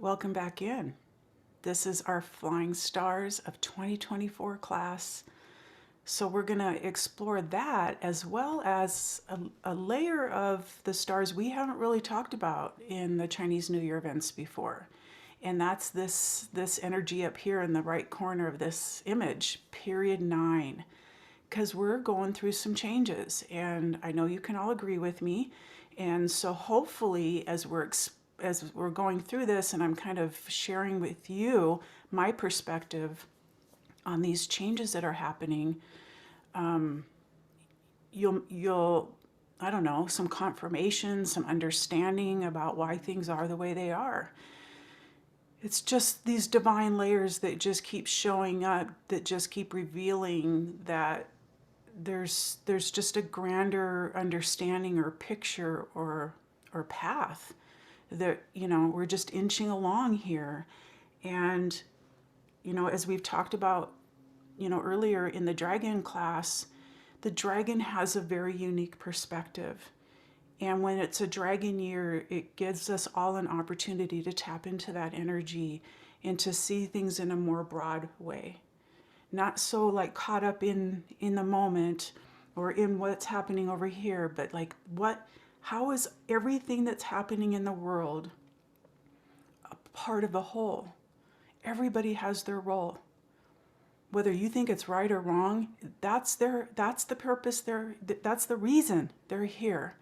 Welcome back in. This is our Flying Stars of 2024 class. So we're going to explore that as well as a layer of the stars we haven't really talked about in the Chinese New Year events before. And that's this energy up here in the right corner of this image, period 9. Because we're going through some changes, and I know you can all agree with me. And so hopefully as we're going through this and I'm kind of sharing with you my perspective on these changes that are happening, you'll I don't know, some confirmation, some understanding about why things are the way they are. It's just these divine layers that just keep showing up, that just keep revealing that there's just a grander understanding or picture or path that, we're just inching along here. And as we've talked about earlier in the dragon class, the dragon has a very unique perspective. And when it's a dragon year, it gives us all an opportunity to tap into that energy and to see things in a more broad way. Not so like caught up in the moment or in what's happening over here, but like how is everything that's happening in the world a part of a whole? Everybody has their role. Whether you think it's right or wrong, that's the purpose, that's the reason they're here.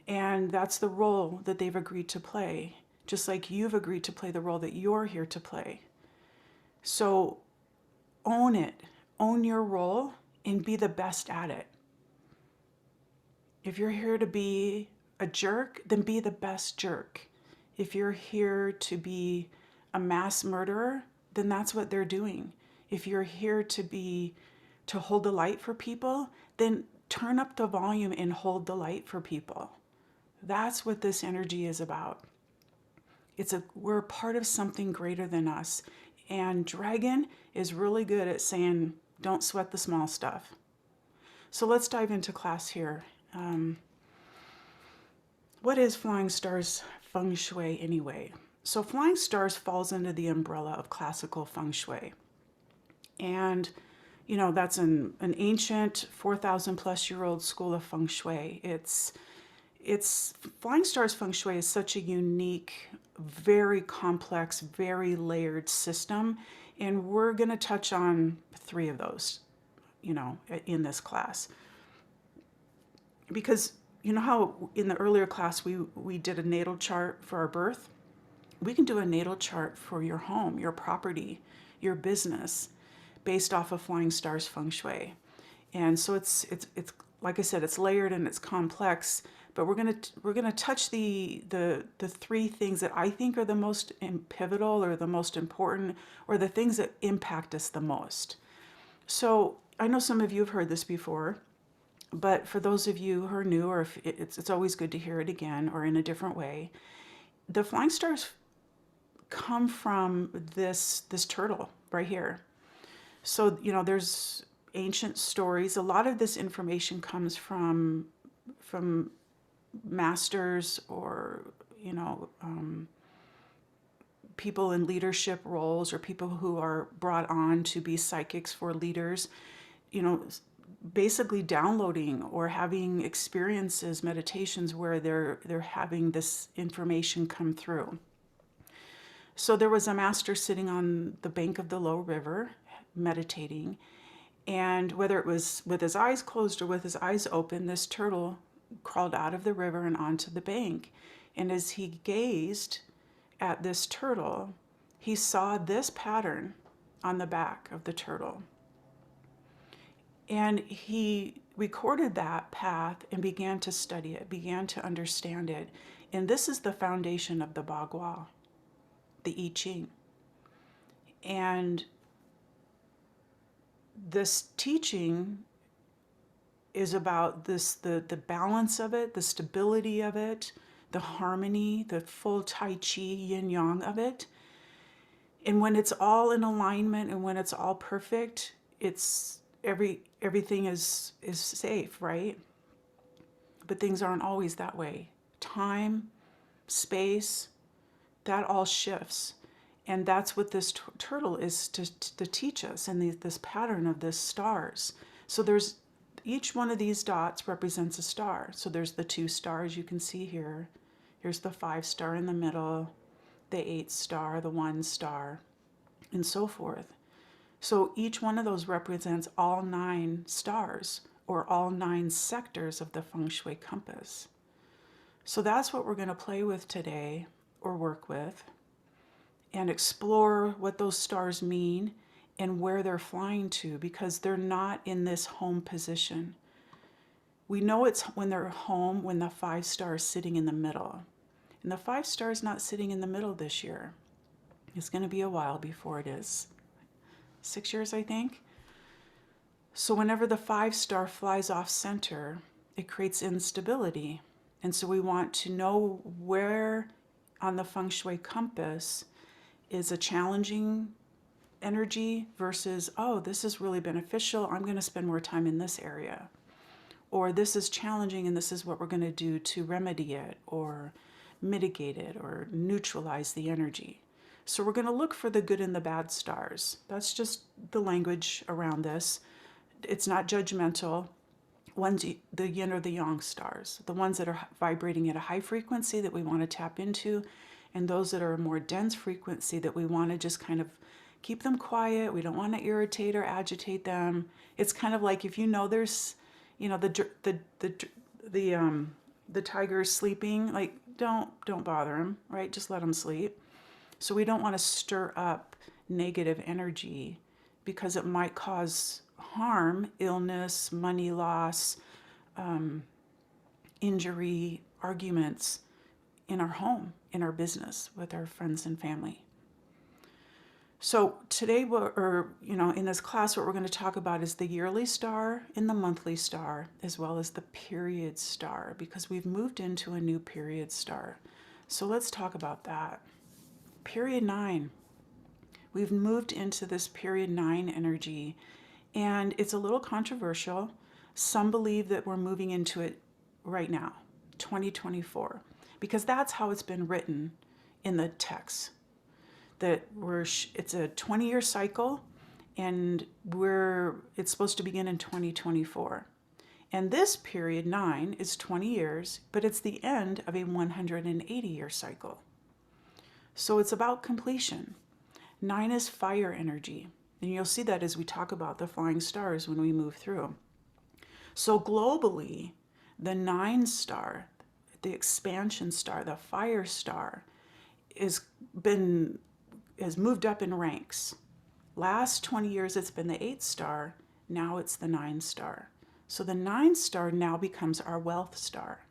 And that's the role that they've agreed to play, just like you've agreed to play the role that you're here to play. So own it, own your role, and be the best at it. If you're here to be a jerk, then be the best jerk. If you're here to be a mass murderer, then that's what they're doing. If you're here to hold the light for people, then turn up the volume and hold the light for people. That's what this energy is about. We're part of something greater than us. And Dragon is really good at saying, don't sweat the small stuff. So let's dive into class here. What is Flying Stars Feng Shui anyway? So Flying Stars falls under the umbrella of classical Feng Shui. And, that's an ancient 4,000 plus year old school of Feng Shui. It's Flying Stars Feng Shui is such a unique, very complex, very layered system. And we're going to touch on 3 of those, in this class. Because how in the earlier class we did a natal chart for our birth? We can do a natal chart for your home, your property, your business, based off of Flying Stars Feng Shui. And so it's like I said, it's layered and it's complex. But we're gonna touch the 3 things that I think are the most pivotal or the most important or the things that impact us the most. So I know some of you have heard this before, but for those of you who are new, or if it's always good to hear it again or in a different way, the Flying Stars come from this turtle right here. So there's ancient stories. A lot of this information comes from masters or people in leadership roles or people who are brought on to be psychics for leaders, basically downloading or having experiences, meditations where they're having this information come through. So there was a master sitting on the bank of the Low River meditating, and whether it was with his eyes closed or with his eyes open, this turtle crawled out of the river and onto the bank. And as he gazed at this turtle, he saw this pattern on the back of the turtle. And he recorded that path and began to study it, began to understand it. And this is the foundation of the Bagua, the I Ching. And this teaching is about the balance of it, the stability of it, the harmony, the full Tai Chi yin yang of it. And when it's all in alignment and when it's all perfect, everything is safe, right? But things aren't always that way. Time, space, that all shifts. And that's what this turtle is to teach us, and this pattern of the stars. So there's each one of these dots represents a star. So there's the 2 stars you can see here. Here's the 5 star in the middle, the 8 star, the 1 star, and so forth. So each one of those represents all 9 stars, or all 9 sectors of the feng shui compass. So that's what we're going to play with today, or work with, and explore what those stars mean and where they're flying to, because they're not in this home position. We know it's when they're home when the 5 star is sitting in the middle. And the 5 star is not sitting in the middle this year. It's going to be a while before it is. 6 years, I think. So whenever the 5 star flies off center, it creates instability. And so we want to know where on the feng shui compass is a challenging energy versus, oh, this is really beneficial, I'm going to spend more time in this area. Or this is challenging and this is what we're going to do to remedy it or mitigate it or neutralize the energy. So we're going to look for the good and the bad stars. That's just the language around this. It's not judgmental. One's the yin or the yang stars, the ones that are vibrating at a high frequency that we want to tap into, and those that are a more dense frequency that we want to just kind of keep them quiet. We don't want to irritate or agitate them. It's kind of like if you know there's, you know, the tiger is sleeping, like don't bother him, right? Just let him sleep. So we don't want to stir up negative energy because it might cause harm, illness, money loss, injury, arguments in our home, in our business, with our friends and family. So today, in this class, what we're going to talk about is the yearly star and the monthly star, as well as the period star, because we've moved into a new period star. So let's talk about that. Period 9. We've moved into this period 9 energy, and it's a little controversial. Some believe that we're moving into it right now, 2024, because that's how it's been written in the text. That it's a 20-year cycle, and it's supposed to begin in 2024. And this period 9 is 20 years, but it's the end of a 180-year cycle. So it's about completion. 9 is fire energy. And you'll see that as we talk about the flying stars when we move through. So globally, the 9 star, the expansion star, the fire star, has moved up in ranks. Last 20 years, it's been the 8 star. Now it's the 9 star. So the 9 star now becomes our wealth star.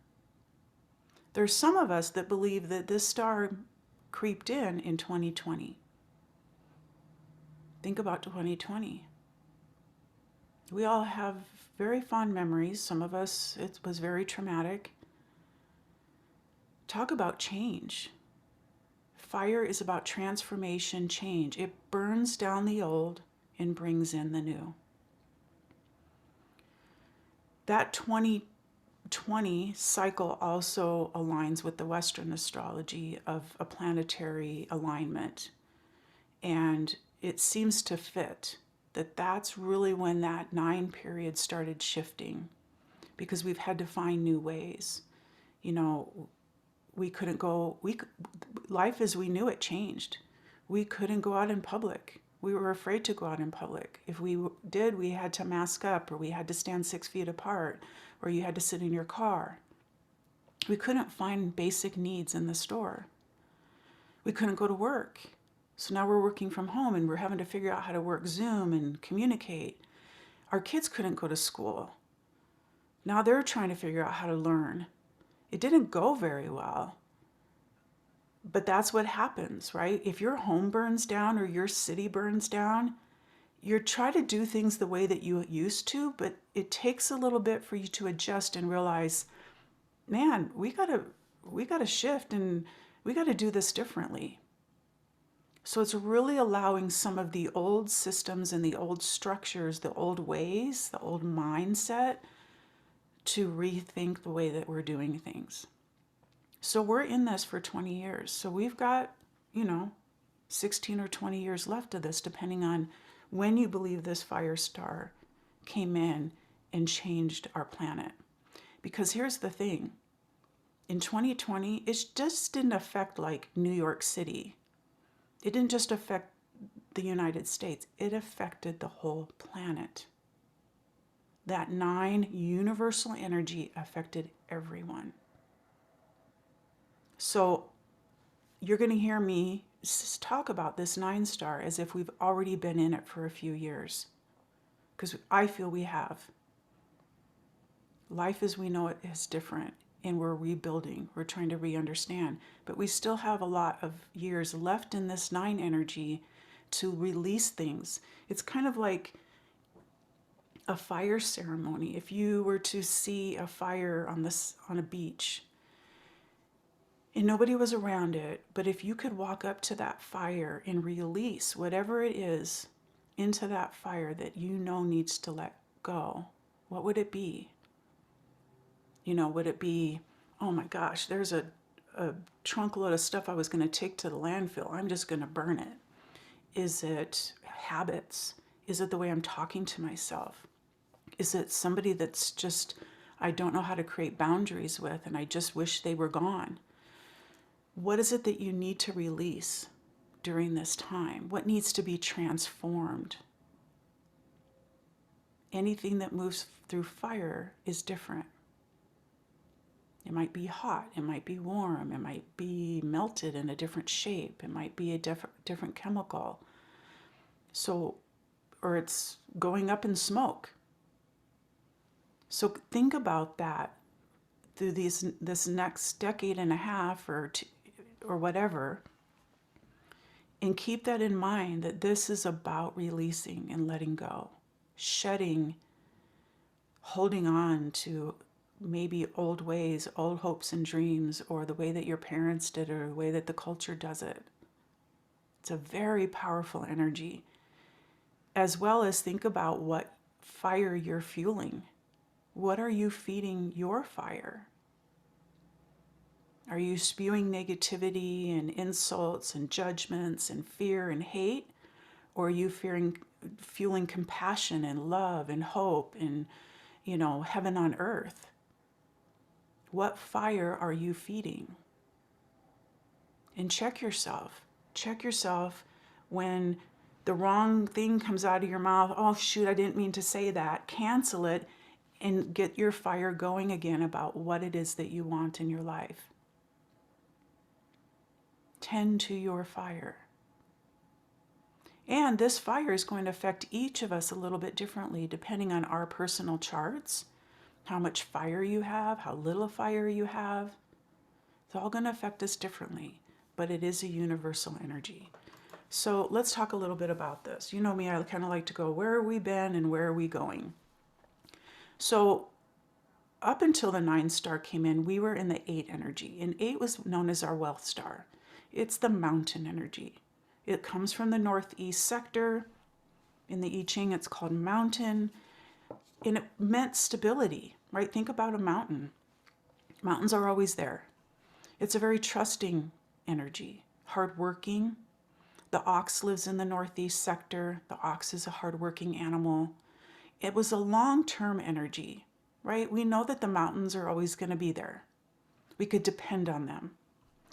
There's some of us that believe that this star creeped in 2020. Think about 2020. We all have very fond memories. Some of us, it was very traumatic. Talk about change. Fire is about transformation, change. It burns down the old and brings in the new. That 2020 cycle also aligns with the Western astrology of a planetary alignment. And it seems to fit that that's really when that 9 period started shifting, because we've had to find new ways. You know, life as we knew it changed. We couldn't go out in public. We were afraid to go out in public. If we did, we had to mask up, or we had to stand 6 feet apart, or you had to sit in your car. We couldn't find basic needs in the store. We couldn't go to work. So now we're working from home and we're having to figure out how to work Zoom and communicate. Our kids couldn't go to school. Now they're trying to figure out how to learn. It didn't go very well. But that's what happens, right? If your home burns down or your city burns down, you try to do things the way that you used to, but it takes a little bit for you to adjust and realize, man, we gotta shift and we gotta do this differently. So it's really allowing some of the old systems and the old structures, the old ways, the old mindset to rethink the way that we're doing things. So we're in this for 20 years. So we've got you know, 16 or 20 years left of this, depending on when you believe this fire star came in and changed our planet. Because here's the thing, in 2020, it just didn't affect like New York City. It didn't just affect the United States, it affected the whole planet. That 9 universal energy affected everyone. So you're going to hear me talk about this 9 star as if we've already been in it for a few years. Because I feel we have. Life as we know it is different, and we're rebuilding. We're trying to re-understand. But we still have a lot of years left in this 9 energy to release things. It's kind of like a fire ceremony. If you were to see a fire on a beach and nobody was around it, but if you could walk up to that fire and release whatever it is into that fire that you know needs to let go, what would it be? You know, would it be, oh my gosh, there's a trunk load of stuff I was going to take to the landfill. I'm just going to burn it. Is it habits? Is it the way I'm talking to myself? Is it somebody that's just, I don't know how to create boundaries with, and I just wish they were gone? What is it that you need to release during this time? What needs to be transformed? Anything that moves through fire is different. It might be hot, it might be warm, it might be melted in a different shape, it might be a different chemical. So, or it's going up in smoke. So think about that through this next decade and a half or whatever, and keep that in mind, that this is about releasing and letting go, shedding, holding on to maybe old ways, old hopes and dreams, or the way that your parents did, or the way that the culture does it. It's a very powerful energy. As well as think about what fire you're fueling. What are you feeding your fire? Are you spewing negativity and insults and judgments and fear and hate? Or are you fueling compassion and love and hope and, you know, heaven on earth? What fire are you feeding? And check yourself. Check yourself when the wrong thing comes out of your mouth. Oh, shoot, I didn't mean to say that. Cancel it and get your fire going again about what it is that you want in your life. Tend to your fire. And this fire is going to affect each of us a little bit differently depending on our personal charts, how much fire you have, how little fire you have. It's all going to affect us differently, but it is a universal energy. So let's talk a little bit about this. You know me, I kind of like to go, where have we been and where are we going? So up until the 9 star came in, we were in the 8 energy, and 8 was known as our wealth star. It's the mountain energy. It comes from the northeast sector. In the I Ching, it's called mountain, and it meant stability, right? Think about a mountain. Mountains are always there. It's a very trusting energy, hardworking. The ox lives in the northeast sector. The ox is a hardworking animal. It was a long-term energy, right? We know that the mountains are always going to be there. We could depend on them.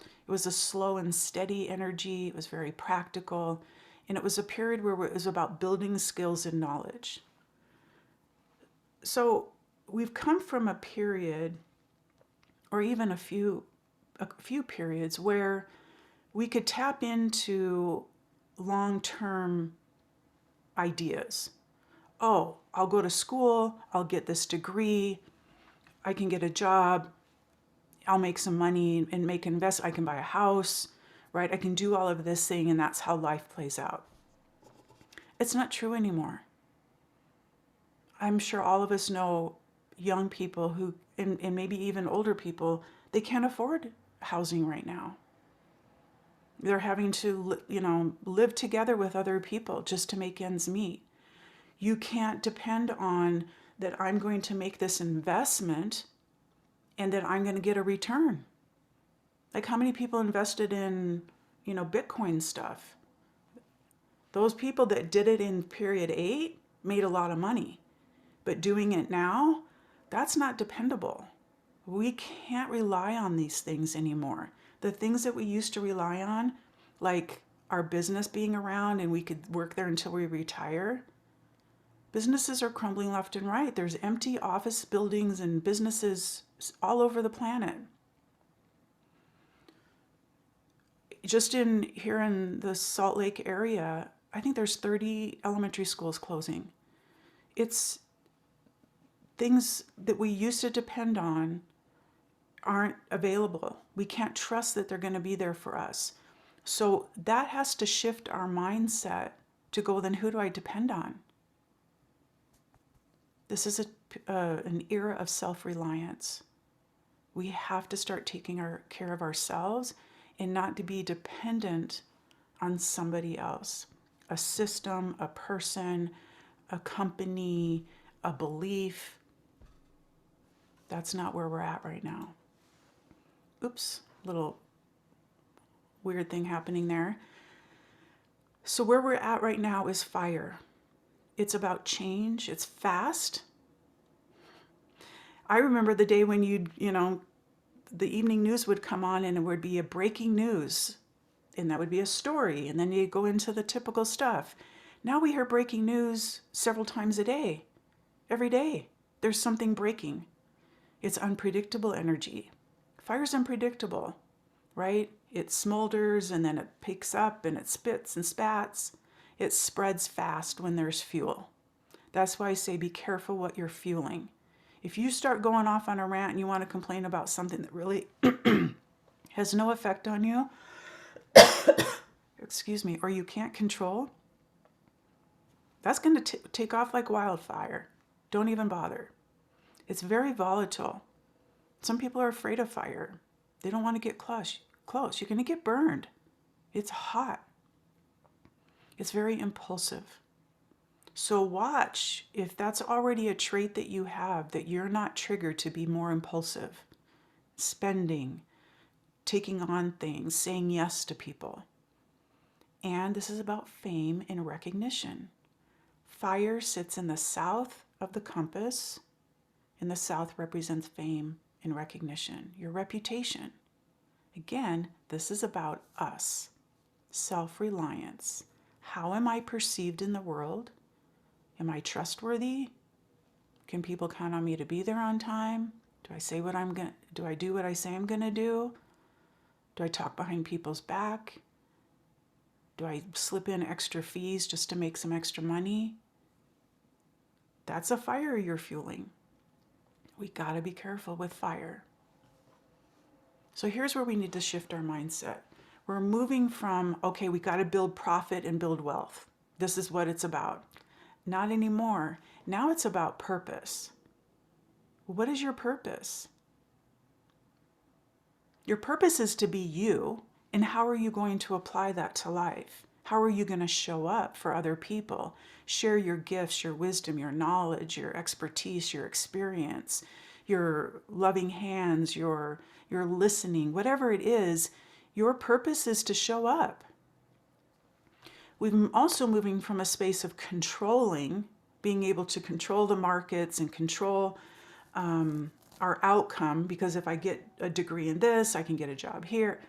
It was a slow and steady energy. It was very practical. And it was a period where it was about building skills and knowledge. So we've come from a period, or even a few periods, where we could tap into long-term ideas. Oh, I'll go to school, I'll get this degree, I can get a job, I'll make some money and I can buy a house, right? I can do all of this thing, and that's how life plays out. It's not true anymore. I'm sure all of us know young people who, and maybe even older people, they can't afford housing right now. They're having to, live together with other people just to make ends meet. You can't depend on that I'm going to make this investment and that I'm going to get a return. Like, how many people invested in, Bitcoin stuff. Those people that did it in period 8 made a lot of money. But doing it now, that's not dependable. We can't rely on these things anymore. The things that we used to rely on, like our business being around and we could work there until we retire, businesses are crumbling left and right. There's empty office buildings and businesses all over the planet. Just here in the Salt Lake area, I think there's 30 elementary schools closing. It's things that we used to depend on aren't available. We can't trust that they're going to be there for us. So that has to shift our mindset to go, then who do I depend on? This is an era of self-reliance. We have to start taking care of ourselves and not to be dependent on somebody else, a system, a person, a company, a belief. That's not where we're at right now. Oops, little weird thing happening there. So where we're at right now is fire. It's about change. It's fast. I remember the day when the evening news would come on and it would be a breaking news, and that would be a story, and then you go into the typical stuff. Now we hear breaking news several times a day. Every day there's something breaking. It's unpredictable energy. Fire's unpredictable, right? It smolders and then it picks up and it spits and spats. It spreads fast when there's fuel. That's why I say be careful what you're fueling. If you start going off on a rant and you want to complain about something that really has no effect on you, excuse me, or you can't control, that's going to take off like wildfire. Don't even bother. It's very volatile. Some people are afraid of fire. They don't want to get close. You're going to get burned. It's hot. It's very impulsive. So watch if that's already a trait that you have, that you're not triggered to be more impulsive. Spending, taking on things, saying yes to people. And this is about fame and recognition. Fire sits in the south of the compass, and the south represents fame and recognition, your reputation. Again, this is about us, self-reliance. How am I perceived in the world? Am I trustworthy? Can people count on me to be there on time? Do I do what I say I'm going to do? Do I talk behind people's back? Do I slip in extra fees just to make some extra money? That's a fire you're fueling. We got to be careful with fire. So here's where we need to shift our mindset. We're moving from, okay, we got to build profit and build wealth. This is what it's about. Not anymore. Now it's about purpose. What is your purpose? Your purpose is to be you, and how are you going to apply that to life? How are you going to show up for other people? Share your gifts, your wisdom, your knowledge, your expertise, your experience, your loving hands, your listening, whatever it is, your purpose is to show up. We're also moving from a space of controlling, being able to control the markets and control our outcome, because if I get a degree in this, I can get a job here.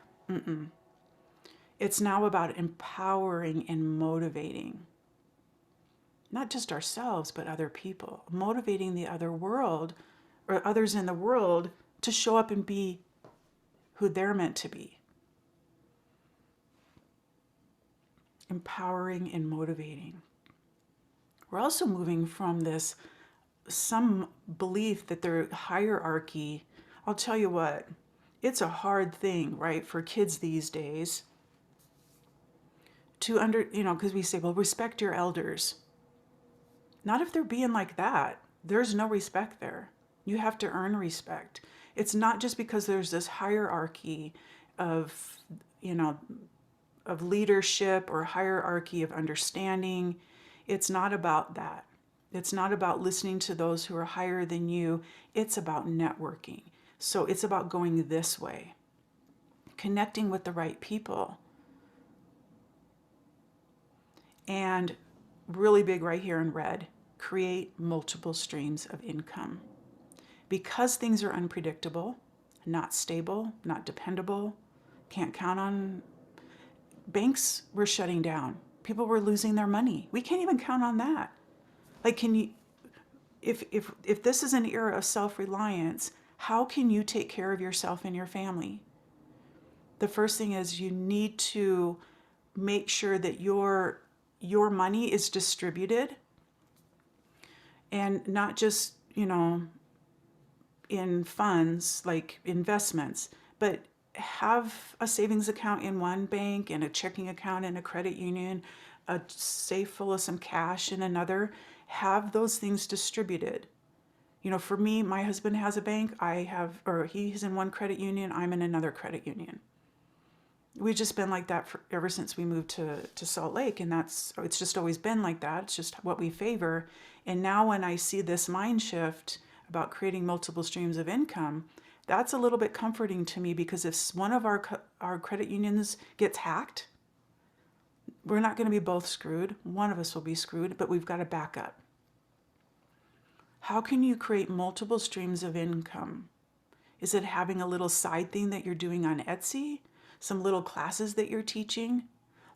It's now about empowering and motivating, not just ourselves, but other people, motivating the other world or others in the world to show up and be who they're meant to be. Empowering and motivating. We're also moving from some belief that there's hierarchy. I'll tell you what, it's a hard thing, right, for kids these days to because we say, well, respect your elders. Not if they're being like that. There's no respect there. You have to earn respect. It's not just because there's this hierarchy of leadership or hierarchy of understanding. It's not about that. It's not about listening to those who are higher than you. It's about networking. So it's about going this way, connecting with the right people, And really big right here in red, create multiple streams of income. Because things are unpredictable, not stable, not dependable, can't count on, banks were shutting down. People were losing their money. We can't even count on that. Like, can you, if this is an era of self-reliance, how can you take care of yourself and your family? The first thing is you need to make sure that your money is distributed, and not just, in funds like investments, but have a savings account in one bank and a checking account in a credit union, a safe full of some cash in another. Have those things distributed. For me, my husband has a bank. He's in one credit union. I'm in another credit union. We've just been like that ever since we moved to Salt Lake, and it's just always been like that. It's just what we favor. And now when I see this mind shift about creating multiple streams of income, that's a little bit comforting to me, because if one of our credit unions gets hacked, we're not going to be both screwed. One of us will be screwed, but we've got a backup. How can you create multiple streams of income? Is it having a little side thing that you're doing on Etsy? Some little classes that you're teaching?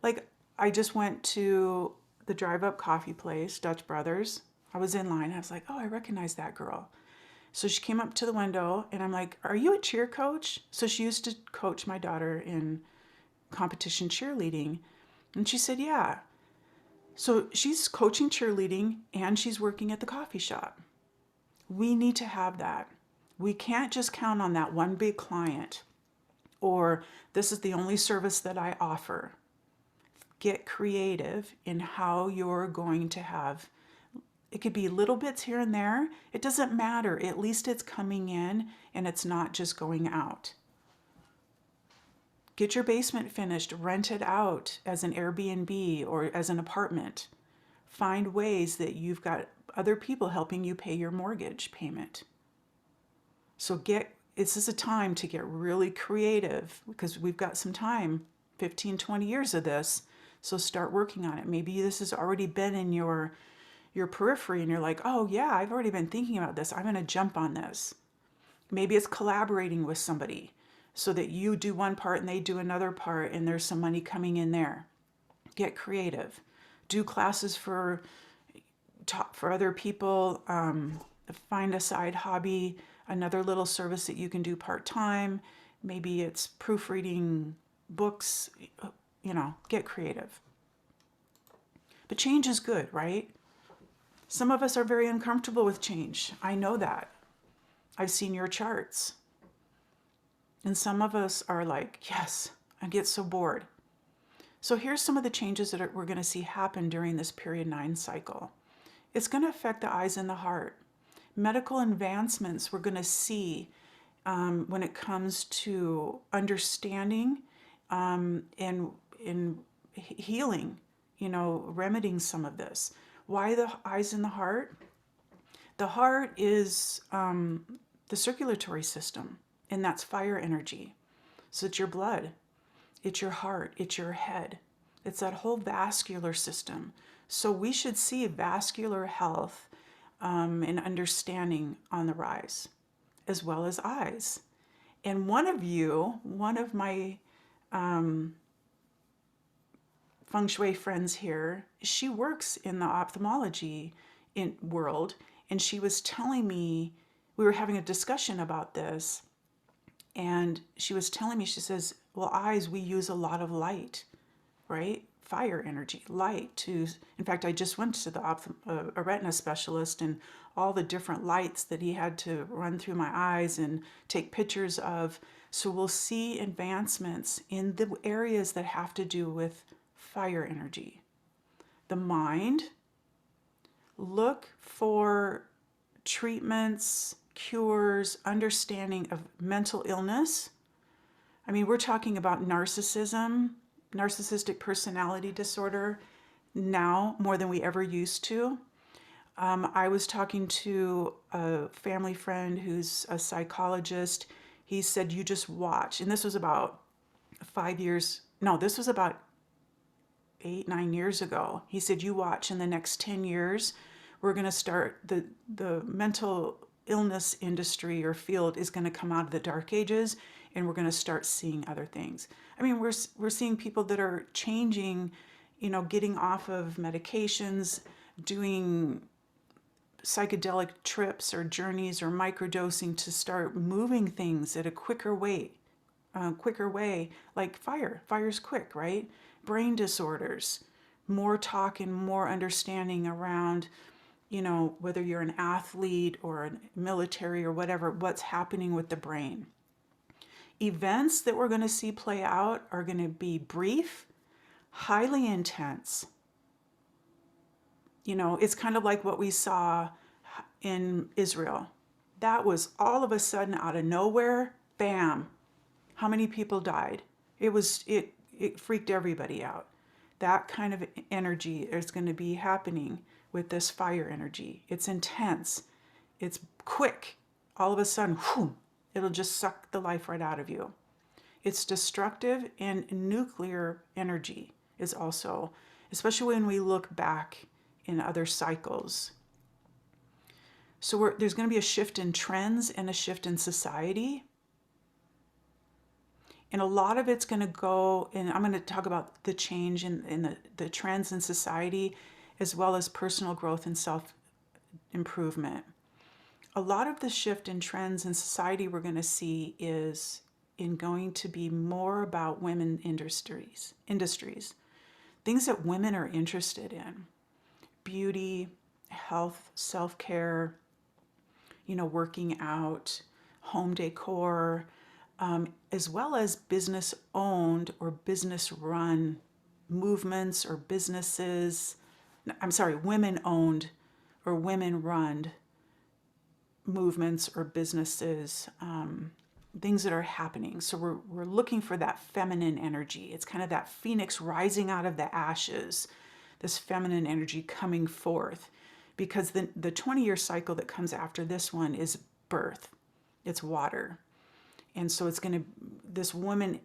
Like, I just went to the drive-up coffee place, Dutch Brothers. I was in line. I was like, oh, I recognize that girl. So she came up to the window, and I'm like, are you a cheer coach? So she used to coach my daughter in competition cheerleading. And she said, yeah. So she's coaching cheerleading, and she's working at the coffee shop. We need to have that. We can't just count on that one big client, or this is the only service that I offer. Get creative in how you're going to have. It could be little bits here and there. It doesn't matter. At least it's coming in and it's not just going out. Get your basement finished, rent it out as an Airbnb or as an apartment. Find ways that you've got other people helping you pay your mortgage payment. So this is a time to get really creative, because we've got some time, 15, 20 years of this. So start working on it. Maybe this has already been in your periphery and you're like, oh yeah, I've already been thinking about this. I'm going to jump on this. Maybe it's collaborating with somebody so that you do one part and they do another part, and there's some money coming in there. Get creative. Do classes for other people. Find a side hobby, another little service that you can do part-time. Maybe it's proofreading books, get creative. But change is good, right? Some of us are very uncomfortable with change. I know that. I've seen your charts. And some of us are like, yes, I get so bored. So here's some of the changes that we're going to see happen during this period 9 cycle. It's going to affect the eyes and the heart. Medical advancements we're going to see when it comes to understanding and healing, remedying some of this. Why the eyes and the heart? The heart is the circulatory system, and that's fire energy. So it's your blood, it's your heart, it's your head. It's that whole vascular system. So we should see vascular health and understanding on the rise, as well as eyes. And one of my feng shui friends here, she works in the ophthalmology world, and she was telling me, we were having a discussion about this, and she was telling me, she says, well, eyes, we use a lot of light, right? Fire energy, light in fact, I just went to a retina specialist, and all the different lights that he had to run through my eyes and take pictures of. So we'll see advancements in the areas that have to do with fire energy. The mind, look for treatments, cures, understanding of mental illness. I mean, we're talking about narcissistic personality disorder now more than we ever used to. I was talking to a family friend who's a psychologist. He said, you just watch. And this was about 5 years. No, this was about 8, 9 years ago. He said, you watch, in the next 10 years, we're going to start, the mental illness industry or field is going to come out of the dark ages, and we're going to start seeing other things. I mean, we're seeing people that are changing, getting off of medications, doing psychedelic trips or journeys or microdosing to start moving things at a quicker way, like fire. Fire's quick, right? Brain disorders, more talk and more understanding around, whether you're an athlete or a military or whatever, what's happening with the brain. Events that we're going to see play out are going to be brief, highly intense. It's kind of like what we saw in Israel. That was all of a sudden out of nowhere, bam. How many people died? It freaked everybody out. That kind of energy is going to be happening with this fire energy. It's intense. It's quick. All of a sudden, whew, it'll just suck the life right out of you. It's destructive, and nuclear energy is also, especially when we look back in other cycles. So there's going to be a shift in trends and a shift in society. And a lot of it's going to go, and I'm going to talk about the change in the trends in society, as well as personal growth and self-improvement. A lot of the shift in trends in society we're going to see is going to be more about women industries, things that women are interested in. Beauty, health, self-care, working out, home decor, as well as business-owned or business-run movements or businesses. Women-owned or women-run movements or businesses, things that are happening. So we're looking for that feminine energy. It's kind of that phoenix rising out of the ashes, this feminine energy coming forth, because the 20-year cycle that comes after this one is birth. It's water. And so it's going to, this women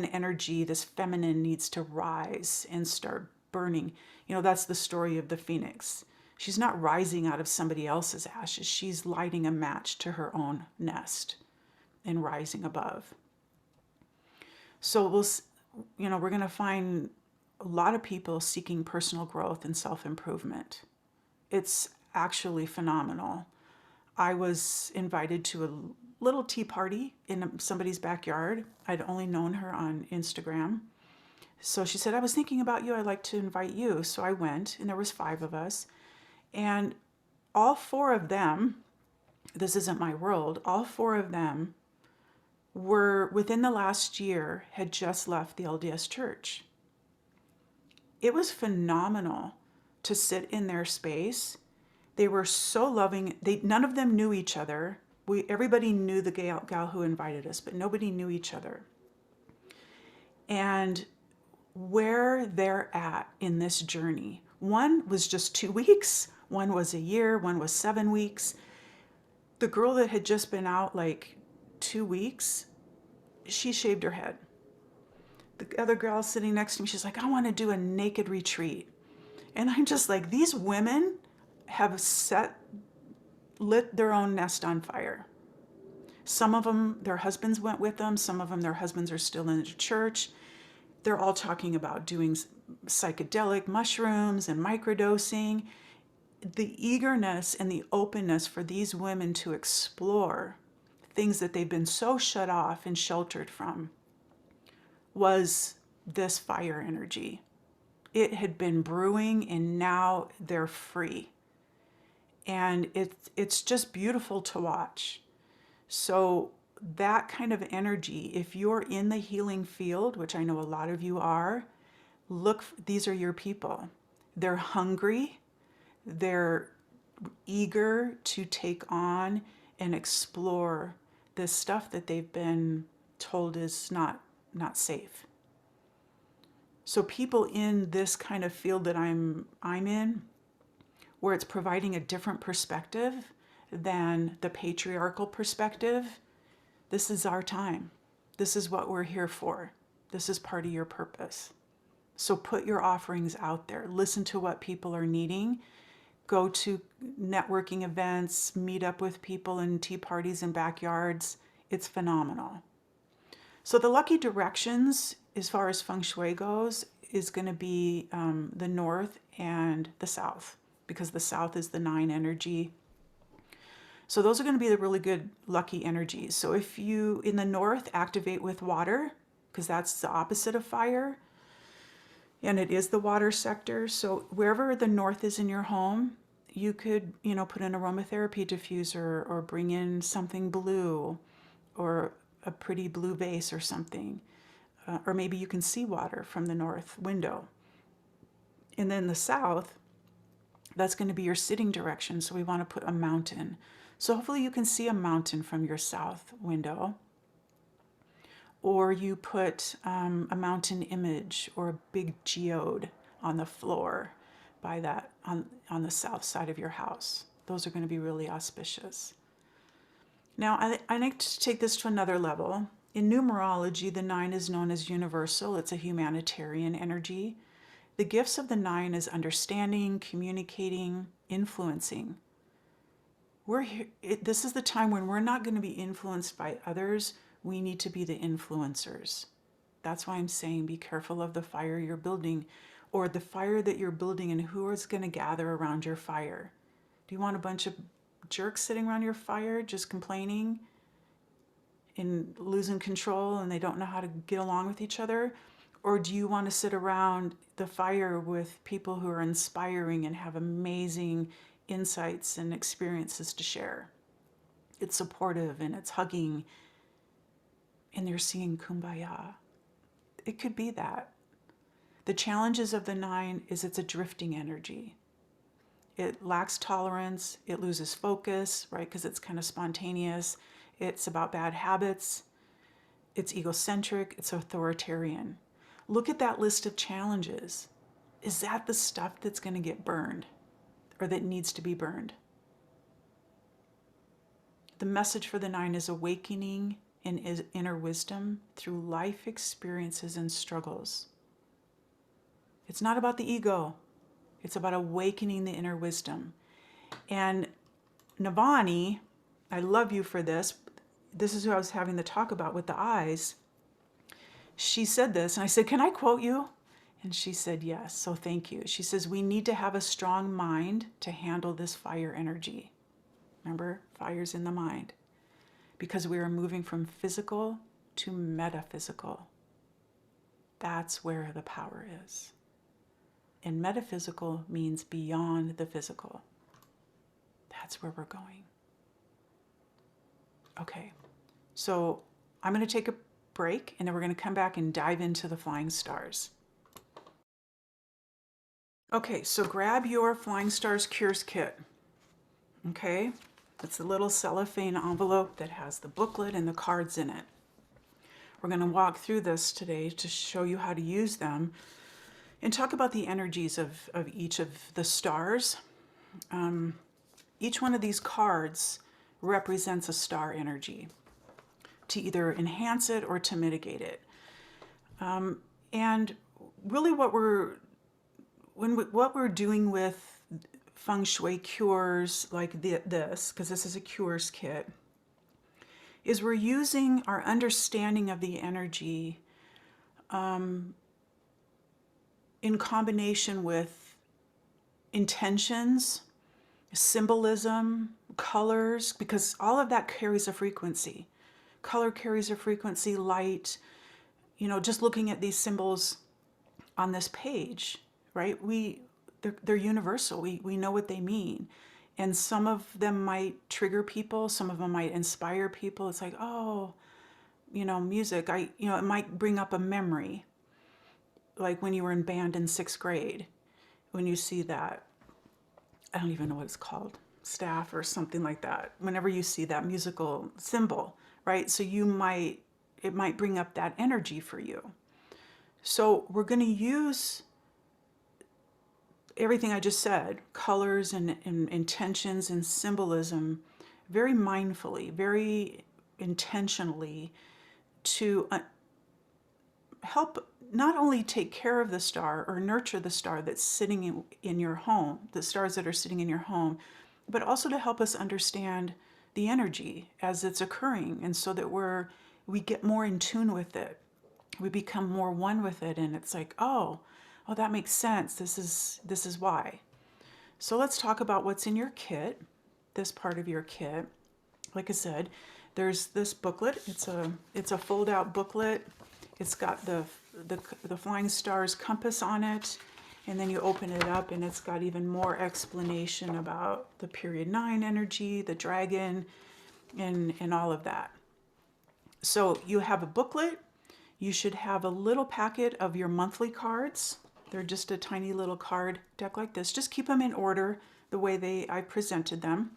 energy, this feminine needs to rise and start burning. That's the story of the phoenix. She's not rising out of somebody else's ashes. She's lighting a match to her own nest and rising above. So we're going to find a lot of people seeking personal growth and self-improvement. It's actually phenomenal. I was invited to a little tea party in somebody's backyard. I'd only known her on Instagram. So she said, I was thinking about you. I'd like to invite you. So I went, and there was 5 of us. And all 4 of them, this isn't my world, all 4 of them were, within the last year, had just left the LDS church. It was phenomenal to sit in their space. They were so loving. None of them knew each other. Everybody knew the gal who invited us, but nobody knew each other. And where they're at in this journey, one was just 2 weeks, one was a year, one was 7 weeks. The girl that had just been out like 2 weeks, she shaved her head. The other girl sitting next to me, she's like, I want to do a naked retreat. And I'm just like, these women have lit their own nest on fire. Some of them, their husbands went with them. Some of them, their husbands are still in the church. They're all talking about doing psychedelic mushrooms and microdosing. The eagerness and the openness for these women to explore things that they've been so shut off and sheltered from was this fire energy. It had been brewing, and now they're free. And it's just beautiful to watch. So that kind of energy, if you're in the healing field, which I know a lot of you are, these are your people. They're hungry. They're eager to take on and explore this stuff that they've been told is not safe. So people in this kind of field that I'm in, where it's providing a different perspective than the patriarchal perspective, this is our time. This is what we're here for. This is part of your purpose. So put your offerings out there. Listen to what people are needing. Go to networking events, meet up with people in tea parties and backyards. It's phenomenal. So the lucky directions, as far as feng shui goes, is going to be the north and the south, because the south is the 9 energy. So those are going to be the really good lucky energies. So if you, in the north, activate with water, because that's the opposite of fire, and it is the water sector. So wherever the north is in your home, you could, put an aromatherapy diffuser or bring in something blue or a pretty blue vase or something. Or maybe you can see water from the north window. And then the south, that's going to be your sitting direction. So we want to put a mountain. So hopefully you can see a mountain from your south window. Or you put a mountain image or a big geode on the floor by that on the south side of your house. Those are going to be really auspicious. Now, I like to take this to another level. In numerology, the 9 is known as universal. It's a humanitarian energy. The gifts of the 9 is understanding, communicating, influencing. We're here, this is the time when we're not going to be influenced by others. We need to be the influencers. That's why I'm saying be careful of the fire you're building, or the fire that you're building, and who is going to gather around your fire. Do you want a bunch of jerks sitting around your fire just complaining and losing control and they don't know how to get along with each other? Or do you want to sit around the fire with people who are inspiring and have amazing insights and experiences to share? It's supportive and it's hugging and they're singing Kumbaya. It could be that. The challenges of the 9 is it's a drifting energy. It lacks tolerance, it loses focus, right? Because it's kind of spontaneous. It's about bad habits. It's egocentric, it's authoritarian. Look at that list of challenges. Is that the stuff that's going to get burned or that needs to be burned? The message for the 9 is awakening in inner wisdom through life experiences and struggles. It's not about the ego. It's about awakening the inner wisdom. And Navani, I love you for this. This is who I was having the talk about with the eyes. She said this, and I said, can I quote you? And she said, yes, so thank you. She says, we need to have a strong mind to handle this fire energy. Remember, fire's in the mind. Because we are moving from physical to metaphysical. That's where the power is. And metaphysical means beyond the physical. That's where we're going. Okay, so I'm going to take a break and then we're going to come back and dive into the flying stars. Okay, so grab your Flying Stars Cures Kit. Okay, it's a little cellophane envelope that has the booklet and the cards in it. We're going to walk through this today to show you how to use them and talk about the energies of each of the stars. Each one of these cards represents a star energy to either enhance it or to mitigate it. And really what we're doing with feng shui cures like this, because this is a cures kit, is we're using our understanding of the energy in combination with intentions, symbolism, colors, because all of that carries a frequency. Color carries a frequency, light, just looking at these symbols on this page, right? They're universal. We know what they mean. And some of them might trigger people. Some of them might inspire people. It's like, oh, music, it might bring up a memory. Like when you were in band in 6th grade, when you see that, I don't even know what it's called, staff or something like that. Whenever you see that musical symbol, right? So it might bring up that energy for you. So we're going to use everything I just said, colors and intentions and symbolism, very mindfully, very intentionally to help not only take care of the star or nurture the star that's sitting in your home, the stars that are sitting in your home, but also to help us understand the energy as it's occurring, and so that we get more in tune with it. We become more one with it, and it's like, oh, that makes sense. This is why. So let's talk about what's in your kit, this part of your kit. Like I said, there's this booklet. It's a fold-out booklet. It's got the flying stars compass on it, and then you open it up and it's got even more explanation about the period 9 energy, the dragon, and all of that. So you have a booklet. You should have a little packet of your monthly cards. They're just a tiny little card deck like this. Just keep them in order the way I presented them.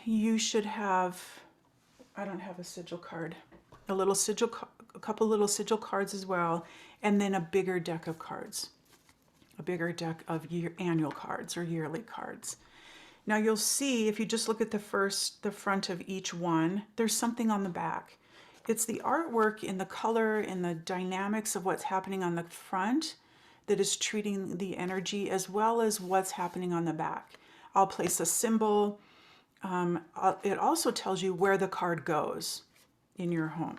You should have, I don't have a sigil card, a couple little sigil cards as well, and then a bigger deck of cards, a bigger deck of annual cards or yearly cards. Now you'll see, if you just look at the front of each one, there's something on the back. It's the artwork in the color and the dynamics of what's happening on the front that is treating the energy, as well as what's happening on the back. I'll place a symbol. It also tells you where the card goes in your home.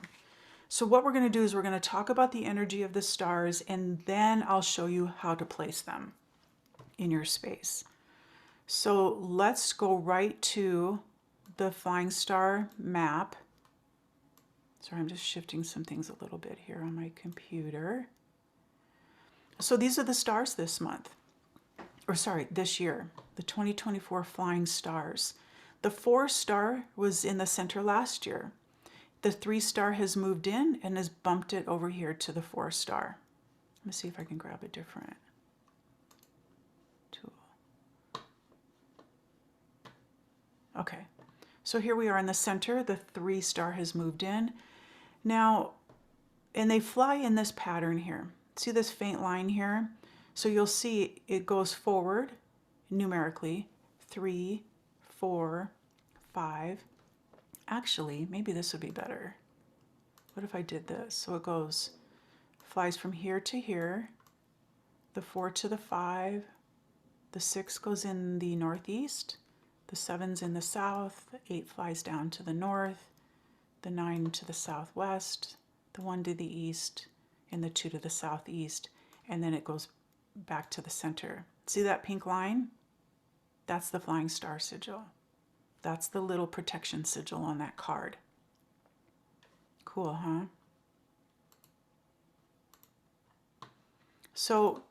So what we're going to do is we're going to talk about the energy of the stars, and then I'll show you how to place them in your space. So let's go right to the flying star map. Sorry, I'm just shifting some things a little bit here on my computer. So these are the stars this month, or sorry, this year, the 2024 flying stars. The 4-star was in the center last year. The 3-star has moved in and has bumped it over here to the 4-star. Let me see if I can grab a different tool. Okay, so here we are in the center. The 3-star has moved in. Now, and they fly in this pattern here. See this faint line here? So you'll see it goes forward numerically, 3, 4, 5. Actually, maybe this would be better. What if I did this? So it flies from here to here, the 4 to the 5, the 6 goes in the northeast, the 7's in the south, the 8 flies down to the north, the 9 to the southwest, the 1 to the east, and the 2 to the southeast, and then it goes back to the center. See that pink line? That's the flying star sigil. That's the little protection sigil on that card. Cool, huh? So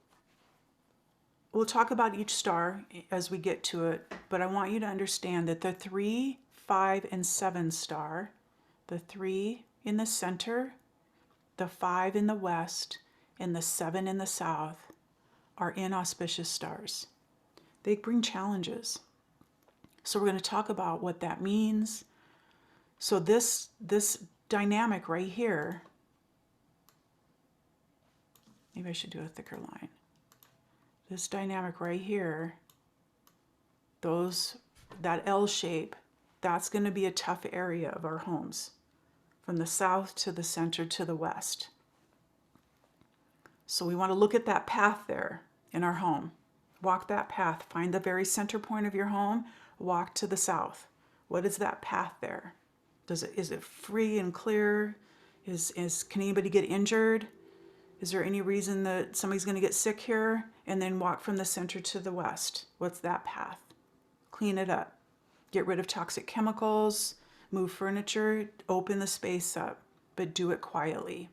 we'll talk about each star as we get to it, but I want you to understand that the 3, 5, and 7 star, the 3 in the center, the 5 in the west, and the 7 in the south are inauspicious stars. They bring challenges. So we're going to talk about what that means. So this dynamic right here, maybe I should do a thicker line. This dynamic right here, that L shape, that's going to be a tough area of our homes, from the south to the center to the west. So we want to look at that path there in our home. Walk that path. Find the very center point of your home. Walk to the south. What is that path there? Is it free and clear? Can anybody get injured? Is there any reason that somebody's going to get sick here? And then walk from the center to the west. What's that path? Clean it up. Get rid of toxic chemicals. Move furniture. Open the space up, but do it quietly.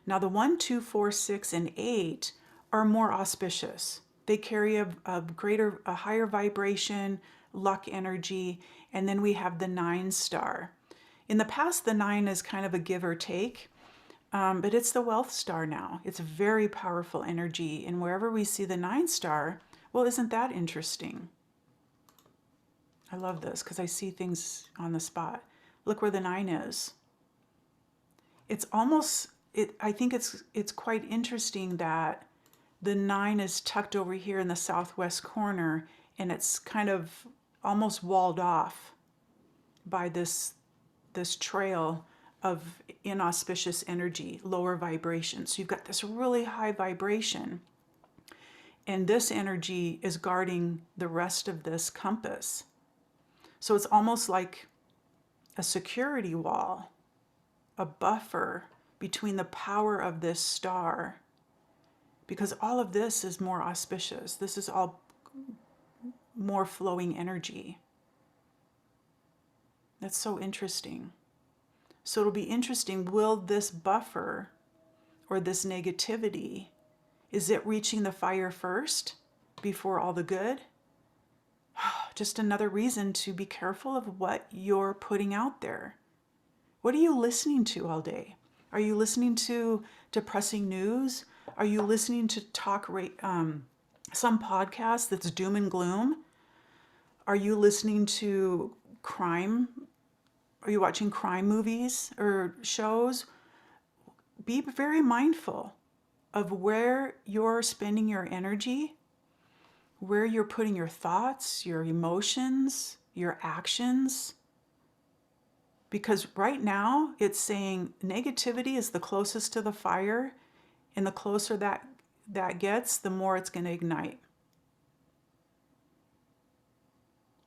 Now the 1, 2, 4, 6, and 8 are more auspicious. They carry a higher vibration, luck energy, and then we have the 9 star. In the past, the 9 is kind of a give or take, but it's the wealth star now. It's very powerful energy, and wherever we see the 9 star, well, isn't that interesting? I love this because I see things on the spot. Look where the 9 is. It's almost, I think it's quite interesting that the 9 is tucked over here in the southwest corner, and it's kind of almost walled off by this trail of inauspicious energy, lower vibration. So you've got this really high vibration, and this energy is guarding the rest of this compass. So it's almost like a security wall, a buffer between the power of this star, because all of this is more auspicious. This is all more flowing energy. That's so interesting. So it'll be interesting, will this buffer or this negativity, is it reaching the fire first before all the good? Just another reason to be careful of what you're putting out there. What are you listening to all day? Are you listening to depressing news? Are you listening to some podcast that's doom and gloom? Are you listening to crime? Are you watching crime movies or shows? Be very mindful of where you're spending your energy, where you're putting your thoughts, your emotions, your actions. Because right now it's saying negativity is the closest to the fire, and the closer that gets, the more it's going to ignite.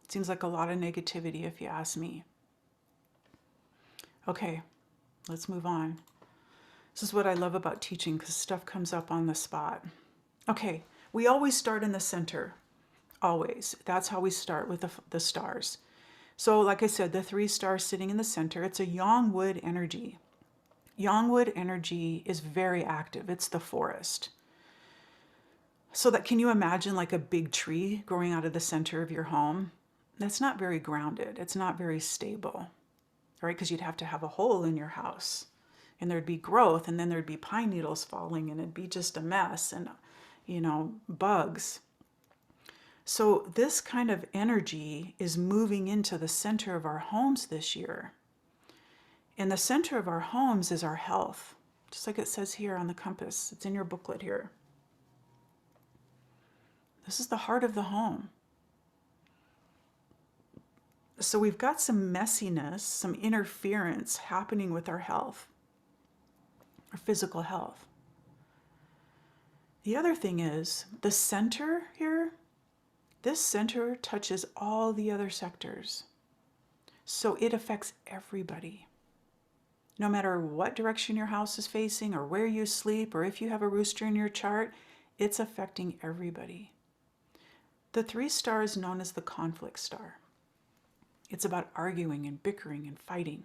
It seems like a lot of negativity, if you ask me. Okay, let's move on. This is what I love about teaching, because stuff comes up on the spot. Okay, we always start in the center. Always. That's how we start with the stars. So like I said, the 3 stars sitting in the center, it's a Yangwood energy. Yangwood energy is very active. It's the forest. So that, can you imagine like a big tree growing out of the center of your home? That's not very grounded. It's not very stable, right? Because you'd have to have a hole in your house, and there'd be growth, and then there'd be pine needles falling, and it'd be just a mess, and bugs. So this kind of energy is moving into the center of our homes this year. And the center of our homes is our health, just like it says here on the compass. It's in your booklet here. This is the heart of the home. So we've got some messiness, some interference happening with our health, our physical health. The other thing is the center here, this center touches all the other sectors. So it affects everybody. No matter what direction your house is facing, or where you sleep, or if you have a rooster in your chart, it's affecting everybody. The 3 star is known as the conflict star. It's about arguing and bickering and fighting.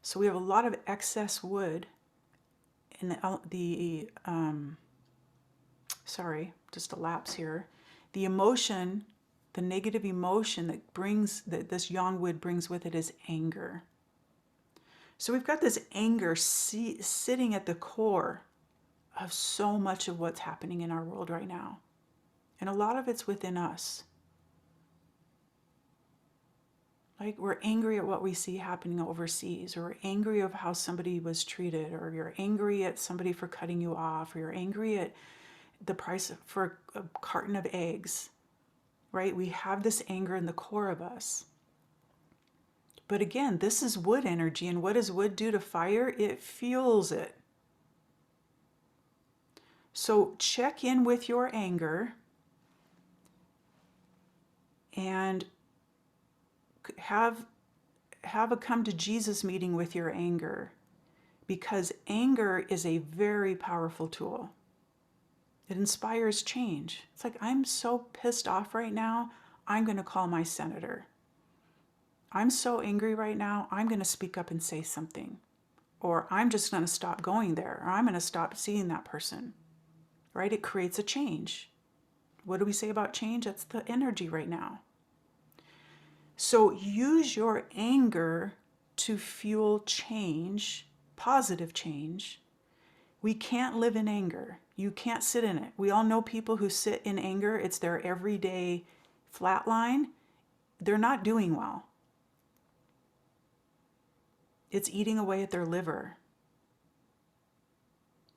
So we have a lot of excess wood in just a lapse here. The emotion, the negative emotion that this Yangwood brings with it is anger. So we've got this anger sitting at the core of so much of what's happening in our world right now. And a lot of it's within us. Like, we're angry at what we see happening overseas, or we're angry of how somebody was treated, or you're angry at somebody for cutting you off, or you're angry at the price for a carton of eggs, right? We have this anger in the core of us. But again, this is wood energy, and what does wood do to fire? It fuels it. So check in with your anger and have a come to Jesus meeting with your anger, because anger is a very powerful tool. It inspires change. It's like, I'm so pissed off right now, I'm going to call my senator. I'm so angry right now, I'm going to speak up and say something. Or I'm just going to stop going there, or I'm going to stop seeing that person. Right? It creates a change. What do we say about change? That's the energy right now. So use your anger to fuel change, positive change. We can't live in anger. You can't sit in it. We all know people who sit in anger. It's their everyday flatline. They're not doing well. It's eating away at their liver.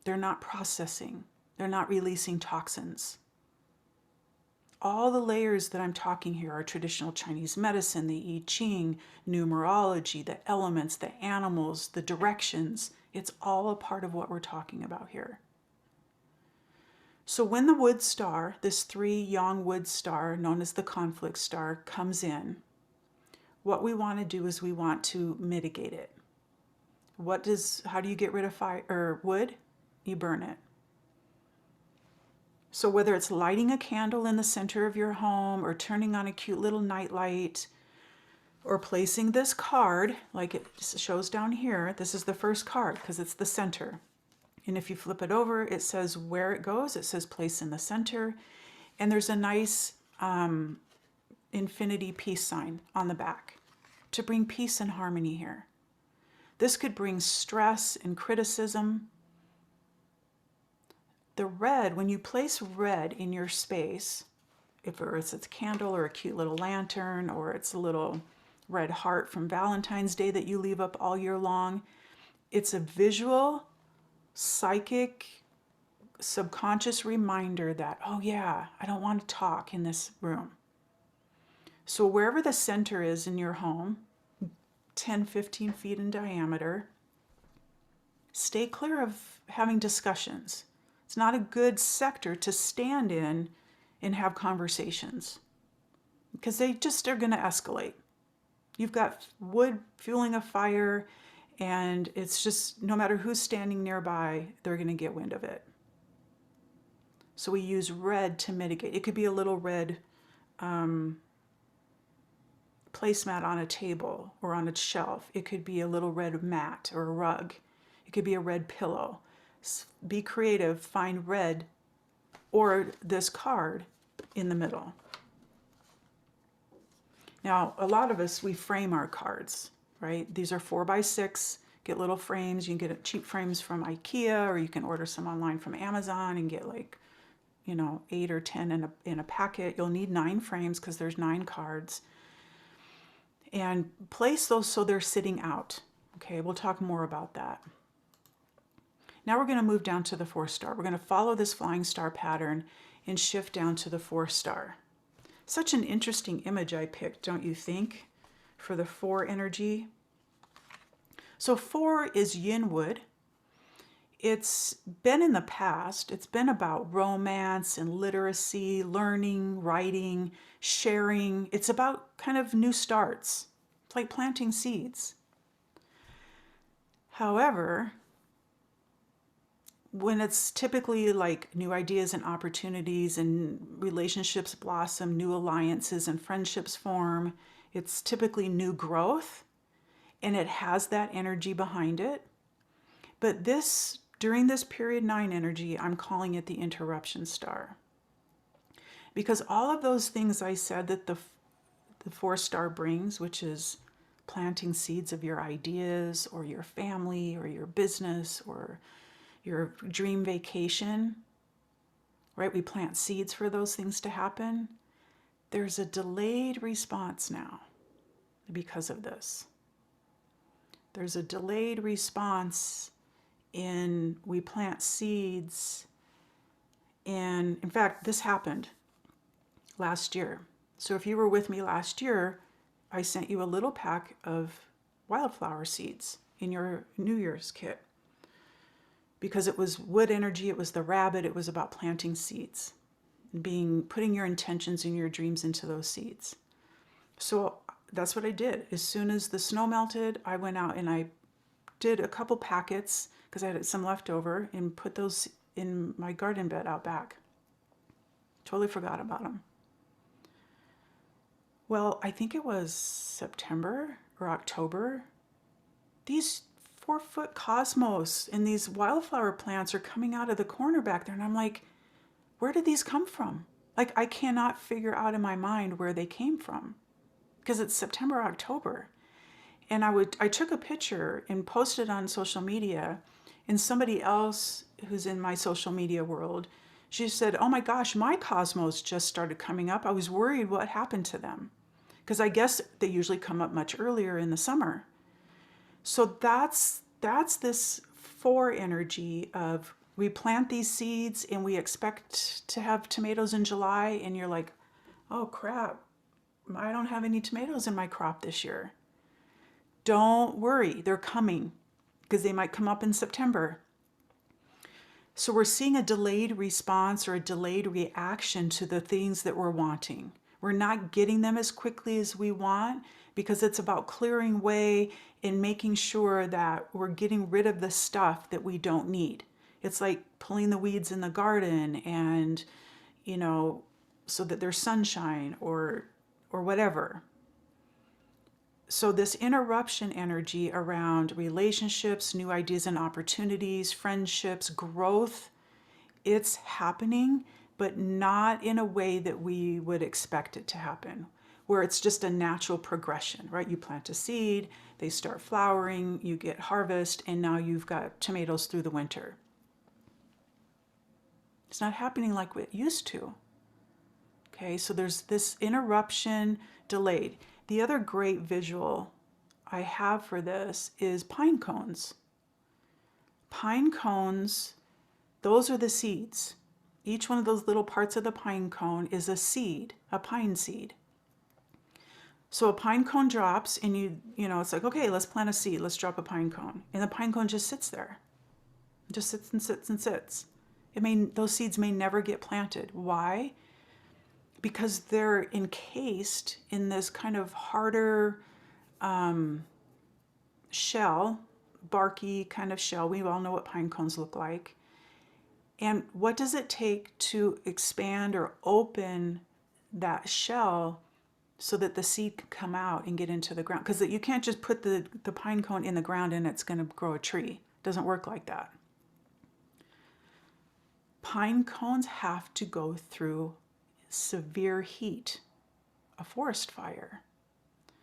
They're not processing. They're not releasing toxins. All the layers that I'm talking here are traditional Chinese medicine, the I Ching, numerology, the elements, the animals, the directions. It's all a part of what we're talking about here. So when the wood star, this 3-yang wood star known as the conflict star, comes in, what we want to do is we want to mitigate it. How do you get rid of fire or wood? You burn it. So whether it's lighting a candle in the center of your home or turning on a cute little night light or placing this card, like it shows down here, this is the first card because it's the center. And if you flip it over, it says where it goes. It says place in the center. And there's a nice infinity peace sign on the back to bring peace and harmony here. This could bring stress and criticism. The red, when you place red in your space, if it's a candle or a cute little lantern or it's a little red heart from Valentine's Day that you leave up all year long, it's a visual, psychic, subconscious reminder that, oh yeah, I don't want to talk in this room. So wherever the center is in your home, 10, 15 feet in diameter, stay clear of having discussions. It's not a good sector to stand in and have conversations because they just are going to escalate. You've got wood fueling a fire, and it's just no matter who's standing nearby, they're going to get wind of it. So we use red to mitigate. It could be a little red placemat on a table or on a shelf. It could be a little red mat or a rug. It could be a red pillow. Be creative, find red or this card in the middle. Now, a lot of us, we frame our cards, right? These are 4x6, get little frames. You can get cheap frames from IKEA, or you can order some online from Amazon and get 8 or 10 in a packet. You'll need 9 frames because there's 9 cards. And place those so they're sitting out. Okay, we'll talk more about that. Now we're going to move down to the 4 star. We're going to follow this flying star pattern and shift down to the 4 star. Such an interesting image I picked, don't you think, for the 4 energy? So 4 is yin wood. It's been in the past. It's been about romance and literacy, learning, writing, sharing. It's about kind of new starts. It's like planting seeds. However, when it's typically like new ideas and opportunities and relationships blossom, new alliances and friendships form, it's typically new growth, and it has that energy behind it. But during this period 9 energy, I'm calling it the interruption star. Because all of those things I said that the 4 star brings, which is planting seeds of your ideas or your family or your business or your dream vacation, right? We plant seeds for those things to happen. There's a delayed response now because of this. There's a delayed response in we plant seeds. And in fact, this happened last year. So if you were with me last year, I sent you a little pack of wildflower seeds in your New Year's kit. Because it was wood energy, it was the rabbit, it was about planting seeds, putting your intentions and your dreams into those seeds. So that's what I did. As soon as the snow melted, I went out and I did a couple packets because I had some left over and put those in my garden bed out back. Totally forgot about them. Well, I think it was September or October. These 4-foot cosmos and these wildflower plants are coming out of the corner back there. And I'm like, where did these come from? Like, I cannot figure out in my mind where they came from because it's September, October. And I took a picture and posted it on social media, and somebody else who's in my social media world, she said, oh my gosh, my cosmos just started coming up. I was worried what happened to them because I guess they usually come up much earlier in the summer. So that's this 4 energy of we plant these seeds and we expect to have tomatoes in July, and you're like, oh crap, I don't have any tomatoes in my crop this year. Don't worry, they're coming because they might come up in September. So we're seeing a delayed response or a delayed reaction to the things that we're wanting. We're not getting them as quickly as we want because it's about clearing way and making sure that we're getting rid of the stuff that we don't need. It's like pulling the weeds in the garden and, so that there's sunshine or whatever. So this interruption energy around relationships, new ideas and opportunities, friendships, growth, it's happening, but not in a way that we would expect it to happen, where it's just a natural progression, right? You plant a seed, they start flowering, you get harvest, and now you've got tomatoes through the winter. It's not happening like it used to. Okay, so there's this interruption delayed. The other great visual I have for this is pine cones. Pine cones, those are the seeds. Each one of those little parts of the pine cone is a seed, a pine seed. So a pine cone drops and it's like, okay, let's plant a seed, let's drop a pine cone. And the pine cone just sits there. It just sits and sits and sits. Those seeds may never get planted. Why? Because they're encased in this kind of harder shell, barky kind of shell. We all know what pine cones look like. And what does it take to expand or open that shell so that the seed can come out and get into the ground? Because you can't just put the pine cone in the ground and it's going to grow a tree. It doesn't work like that. Pine cones have to go through severe heat, a forest fire.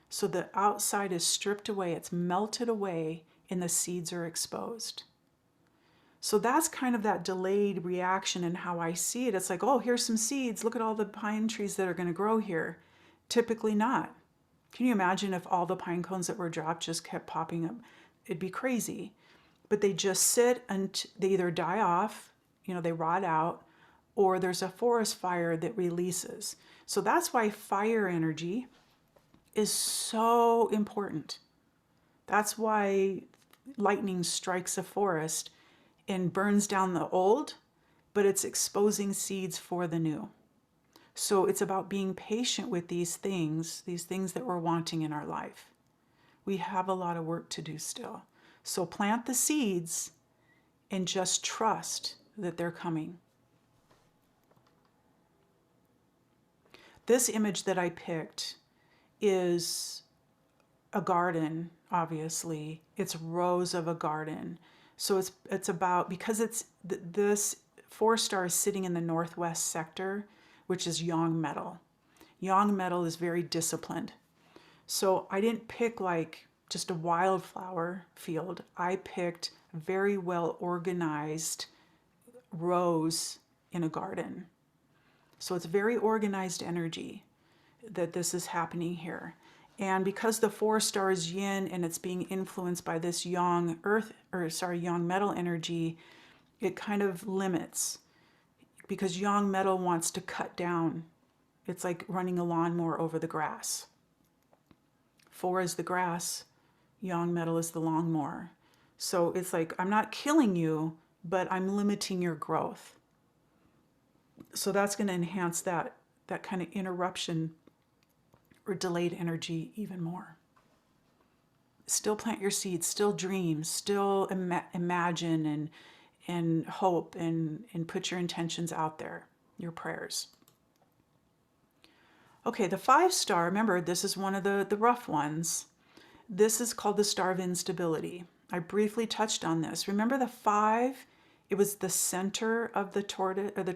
So the outside is stripped away, it's melted away, and the seeds are exposed. So that's kind of that delayed reaction and how I see it. It's like, oh, here's some seeds. Look at all the pine trees that are going to grow here. Typically not. Can you imagine if all the pine cones that were dropped just kept popping up? It'd be crazy. But they just sit and they either die off, they rot out, or there's a forest fire that releases. So that's why fire energy is so important. That's why lightning strikes a forest and burns down the old, but it's exposing seeds for the new. So it's about being patient with these things that we're wanting in our life. We have a lot of work to do still. So plant the seeds and just trust that they're coming. This image that I picked is a garden, obviously. It's rows of a garden. So it's about, because this 4-star is sitting in the northwest sector, which is yang metal. Yang metal is very disciplined. So I didn't pick like just a wildflower field. I picked very well organized rows in a garden. So it's very organized energy that this is happening here. And because the 4-star is yin and it's being influenced by this yang metal energy, it kind of limits, because yang metal wants to cut down. It's like running a lawnmower over the grass. 4 is the grass, yang metal is the lawnmower. So it's like, I'm not killing you, but I'm limiting your growth. So that's going to enhance that kind of interruption or delayed energy even more. Still plant your seeds, still dream, still imagine and hope and put your intentions out there, your prayers. Okay, the 5-star, remember, this is one of the rough ones. This is called the star of instability. I briefly touched on this. Remember the 5, it was the center of the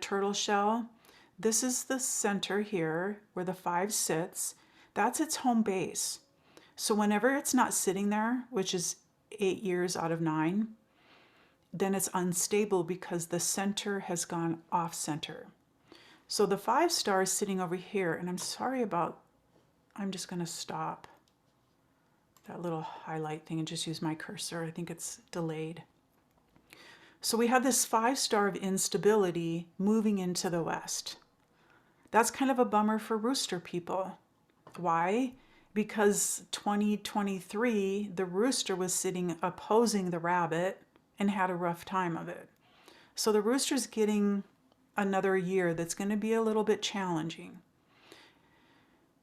turtle shell. This is the center here where the 5 sits. That's its home base. So whenever it's not sitting there, which is 8 years out of 9, then it's unstable because the center has gone off center. So the 5-star is sitting over here, and I'm just going to stop that little highlight thing and just use my cursor. I think it's delayed. So we have this 5-star of instability moving into the west. That's kind of a bummer for rooster people. Why? Because 2023, the rooster was sitting opposing the rabbit and had a rough time of it. So the rooster's getting another year that's going to be a little bit challenging.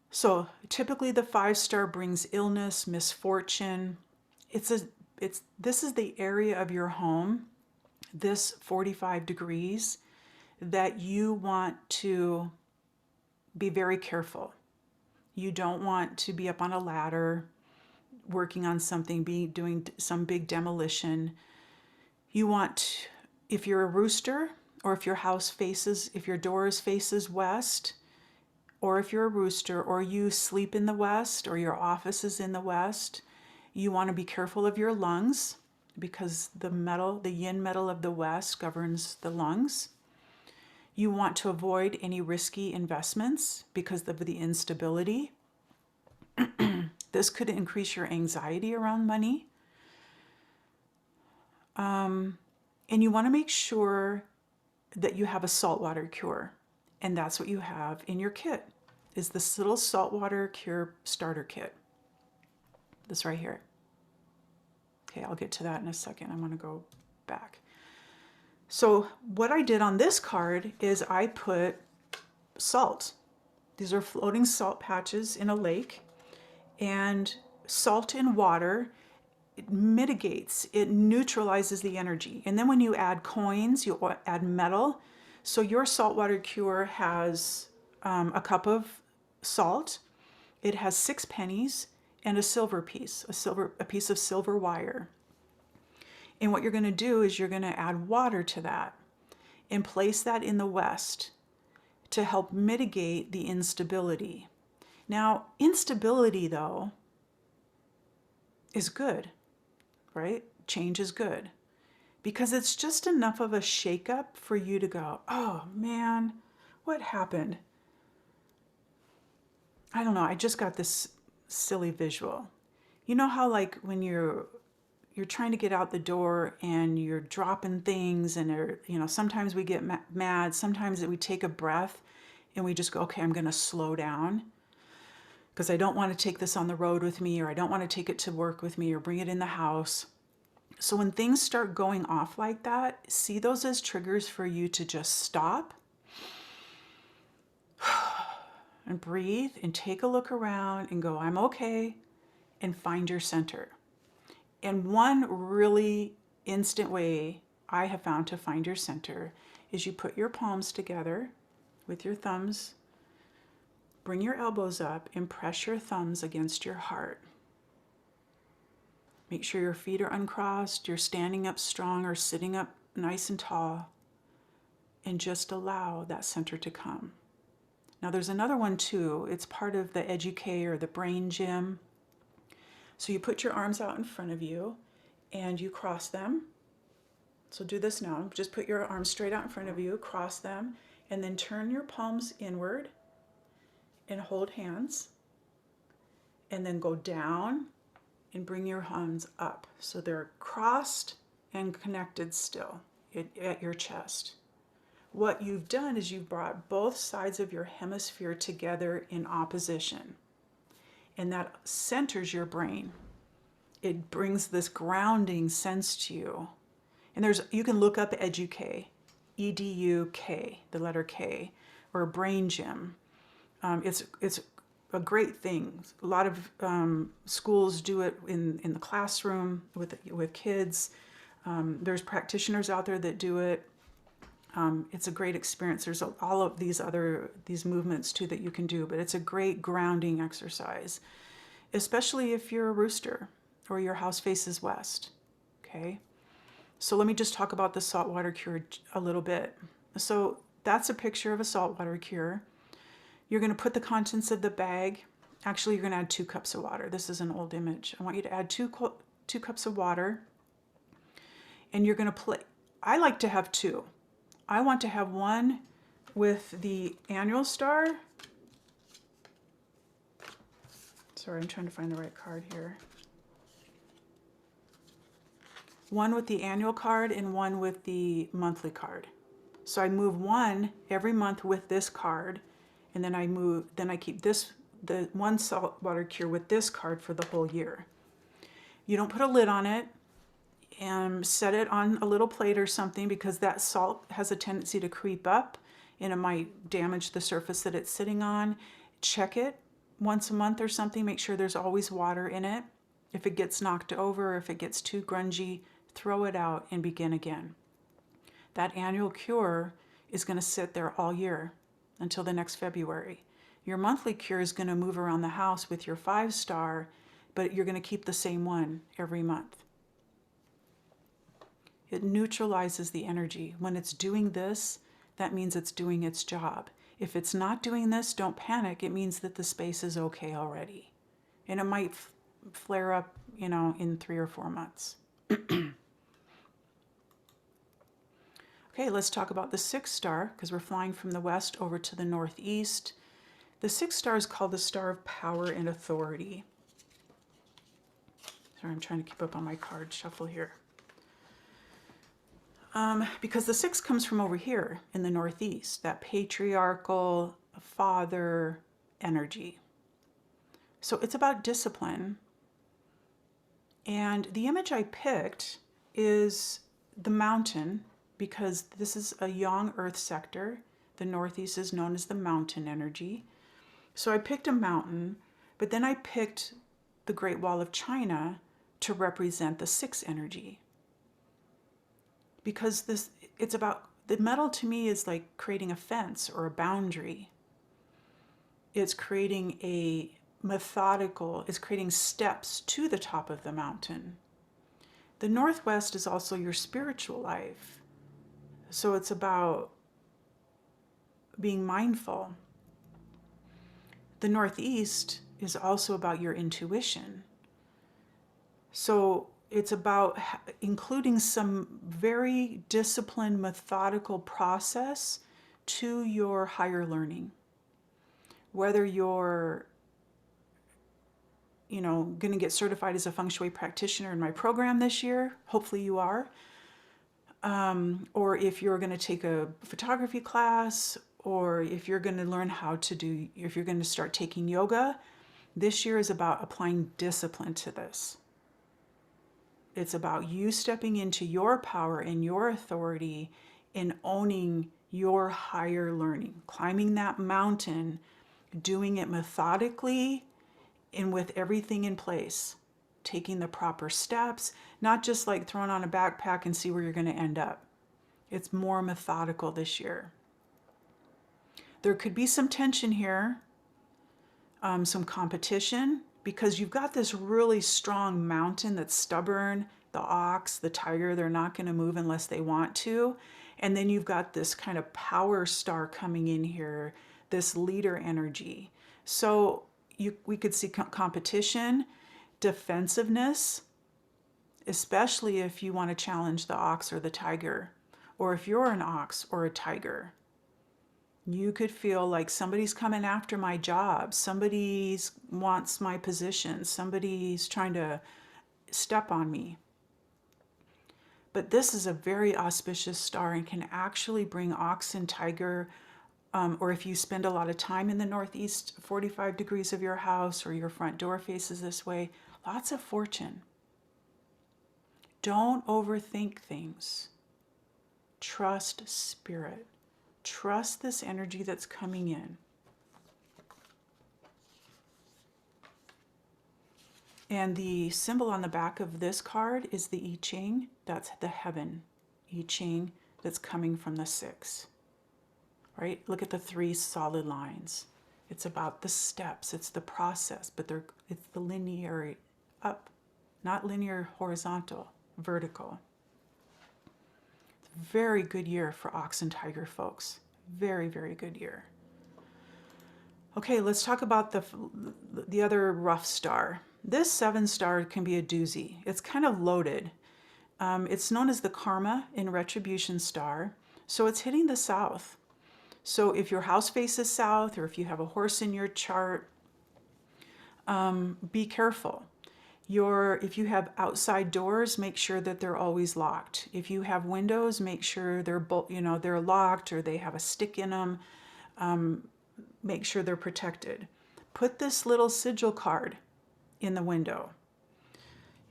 So typically the 5-star brings illness, misfortune. This is the area of your home, this 45 degrees, that you want to be very careful. You don't want to be up on a ladder working on something, doing some big demolition. You want, if you're a rooster, or if if your doors faces west, or if you're a rooster, or you sleep in the west, or your office is in the west, you want to be careful of your lungs, because the yin metal of the west governs the lungs. You want to avoid any risky investments because of the instability. This could increase your anxiety around money. And you want to make sure that you have a saltwater cure. And that's what you have in your kit, is this little saltwater cure starter kit. This right here. Okay, I'll get to that in a second. I want to go back. So what I did on this card is I put salt. These are floating salt patches in a lake, and salt in water, it mitigates, it neutralizes the energy. And then when you add coins, you add metal. So your saltwater cure has a cup of salt, it has 6 pennies, and a silver piece, a piece of silver wire. And what you're going to do is you're going to add water to that and place that in the west to help mitigate the instability. Now, instability, though, is good, right? Change is good, because it's just enough of a shakeup for you to go, oh man, what happened? I don't know, I just got this silly visual. You know how like when you're trying to get out the door and you're dropping things, and sometimes we get mad, sometimes we take a breath and we just go, okay, I'm going to slow down because I don't want to take this on the road with me, or I don't want to take it to work with me, or bring it in the house. So when things start going off like that, see those as triggers for you to just stop and breathe and take a look around and go, I'm okay, and find your center. And one really instant way I have found to find your center is you put your palms together with your thumbs, bring your elbows up, and press your thumbs against your heart. Make sure your feet are uncrossed, you're standing up strong or sitting up nice and tall, and just allow that center to come. Now there's another one too. It's part of the Educate or the brain gym. So you put your arms out in front of you and you cross them. So do this now. Just put your arms straight out in front of you, cross them, and then turn your palms inward and hold hands. And then go down and bring your hands up. So they're crossed and connected still at your chest. What you've done is you've brought both sides of your hemisphere together in opposition. And that centers your brain. It brings this grounding sense to you. And you can look up Educate, E-D-U-K, the letter K, or brain gym. It's a great thing. A lot of schools do it in the classroom with kids. There's practitioners out there that do it. It's a great experience. There's all of these movements too that you can do, but it's a great grounding exercise, especially if you're a rooster or your house faces west. Okay. So let me just talk about the saltwater cure a little bit. So that's a picture of a saltwater cure. You're going to put the contents of the bag. Actually, you're going to add 2 cups of water. This is an old image. I want you to add 2 cups of water, and you're going to I like to have 2. I want to have one with the annual star. Sorry, I'm trying to find the right card here. One with the annual card and one with the monthly card. So I move one every month with this card, and then I keep the one saltwater cure with this card for the whole year. You don't put a lid on it and set it on a little plate or something, because that salt has a tendency to creep up and it might damage the surface that it's sitting on. Check it once a month or something. Make sure there's always water in it. If it gets knocked over, if it gets too grungy, throw it out and begin again. That annual cure is going to sit there all year until the next February. Your monthly cure is going to move around the house with your 5-star, but you're going to keep the same one every month. It neutralizes the energy. When it's doing this, that means it's doing its job. If it's not doing this, don't panic. It means that the space is okay already. And it might flare up, in 3 or 4 months. Okay, let's talk about the 6-star, because we're flying from the west over to the northeast. The 6-star is called the star of power and authority. Sorry, I'm trying to keep up on my card shuffle here. Because the 6 comes from over here in the northeast, that patriarchal father energy. So it's about discipline. And the image I picked is the mountain, because this is a yang earth sector. The northeast is known as the mountain energy. So I picked a mountain, but then I picked the Great Wall of China to represent the 6 energy. Because it's about, the metal to me is like creating a fence or a boundary. It's creating a methodical, it's creating steps to the top of the mountain. The northwest is also your spiritual life. So it's about being mindful. The northeast is also about your intuition. So it's about including some very disciplined, methodical process to your higher learning. Whether you're, going to get certified as a feng shui practitioner in my program this year, hopefully you are, or if you're going to take a photography class, or if you're going to learn if you're going to start taking yoga, this year is about applying discipline to this. It's about you stepping into your power and your authority and owning your higher learning, climbing that mountain, doing it methodically and with everything in place, taking the proper steps, not just like throwing on a backpack and see where you're going to end up. It's more methodical this year. There could be some tension here, some competition, because you've got this really strong mountain that's stubborn. The ox, the tiger, they're not going to move unless they want to. And then you've got this kind of power star coming in here, this leader energy. So we could see competition, defensiveness, especially if you want to challenge the ox or the tiger, or if you're an ox or a tiger. You could feel like somebody's coming after my job, somebody wants my position, somebody's trying to step on me. But this is a very auspicious star and can actually bring ox and tiger, or if you spend a lot of time in the northeast, 45 degrees of your house, or your front door faces this way, lots of fortune. Don't overthink things. Trust spirit. Trust this energy that's coming in. And the symbol on the back of this card is the I Ching. That's the heaven I Ching that's coming from the 6. Right? Look at the 3 solid lines. It's about the steps. It's the process, but it's the linear up, not linear horizontal, vertical. Very good year for ox and tiger folks. Very, very good year. Okay, let's talk about the other rough star. This 7-star can be a doozy. It's kind of loaded. It's known as the karma and retribution star. So it's hitting the south. So if your house faces south, or if you have a horse in your chart, be careful. If you have outside doors, make sure that they're always locked. If you have windows, make sure they're locked or they have a stick in them. make sure they're protected. Put this little sigil card in the window.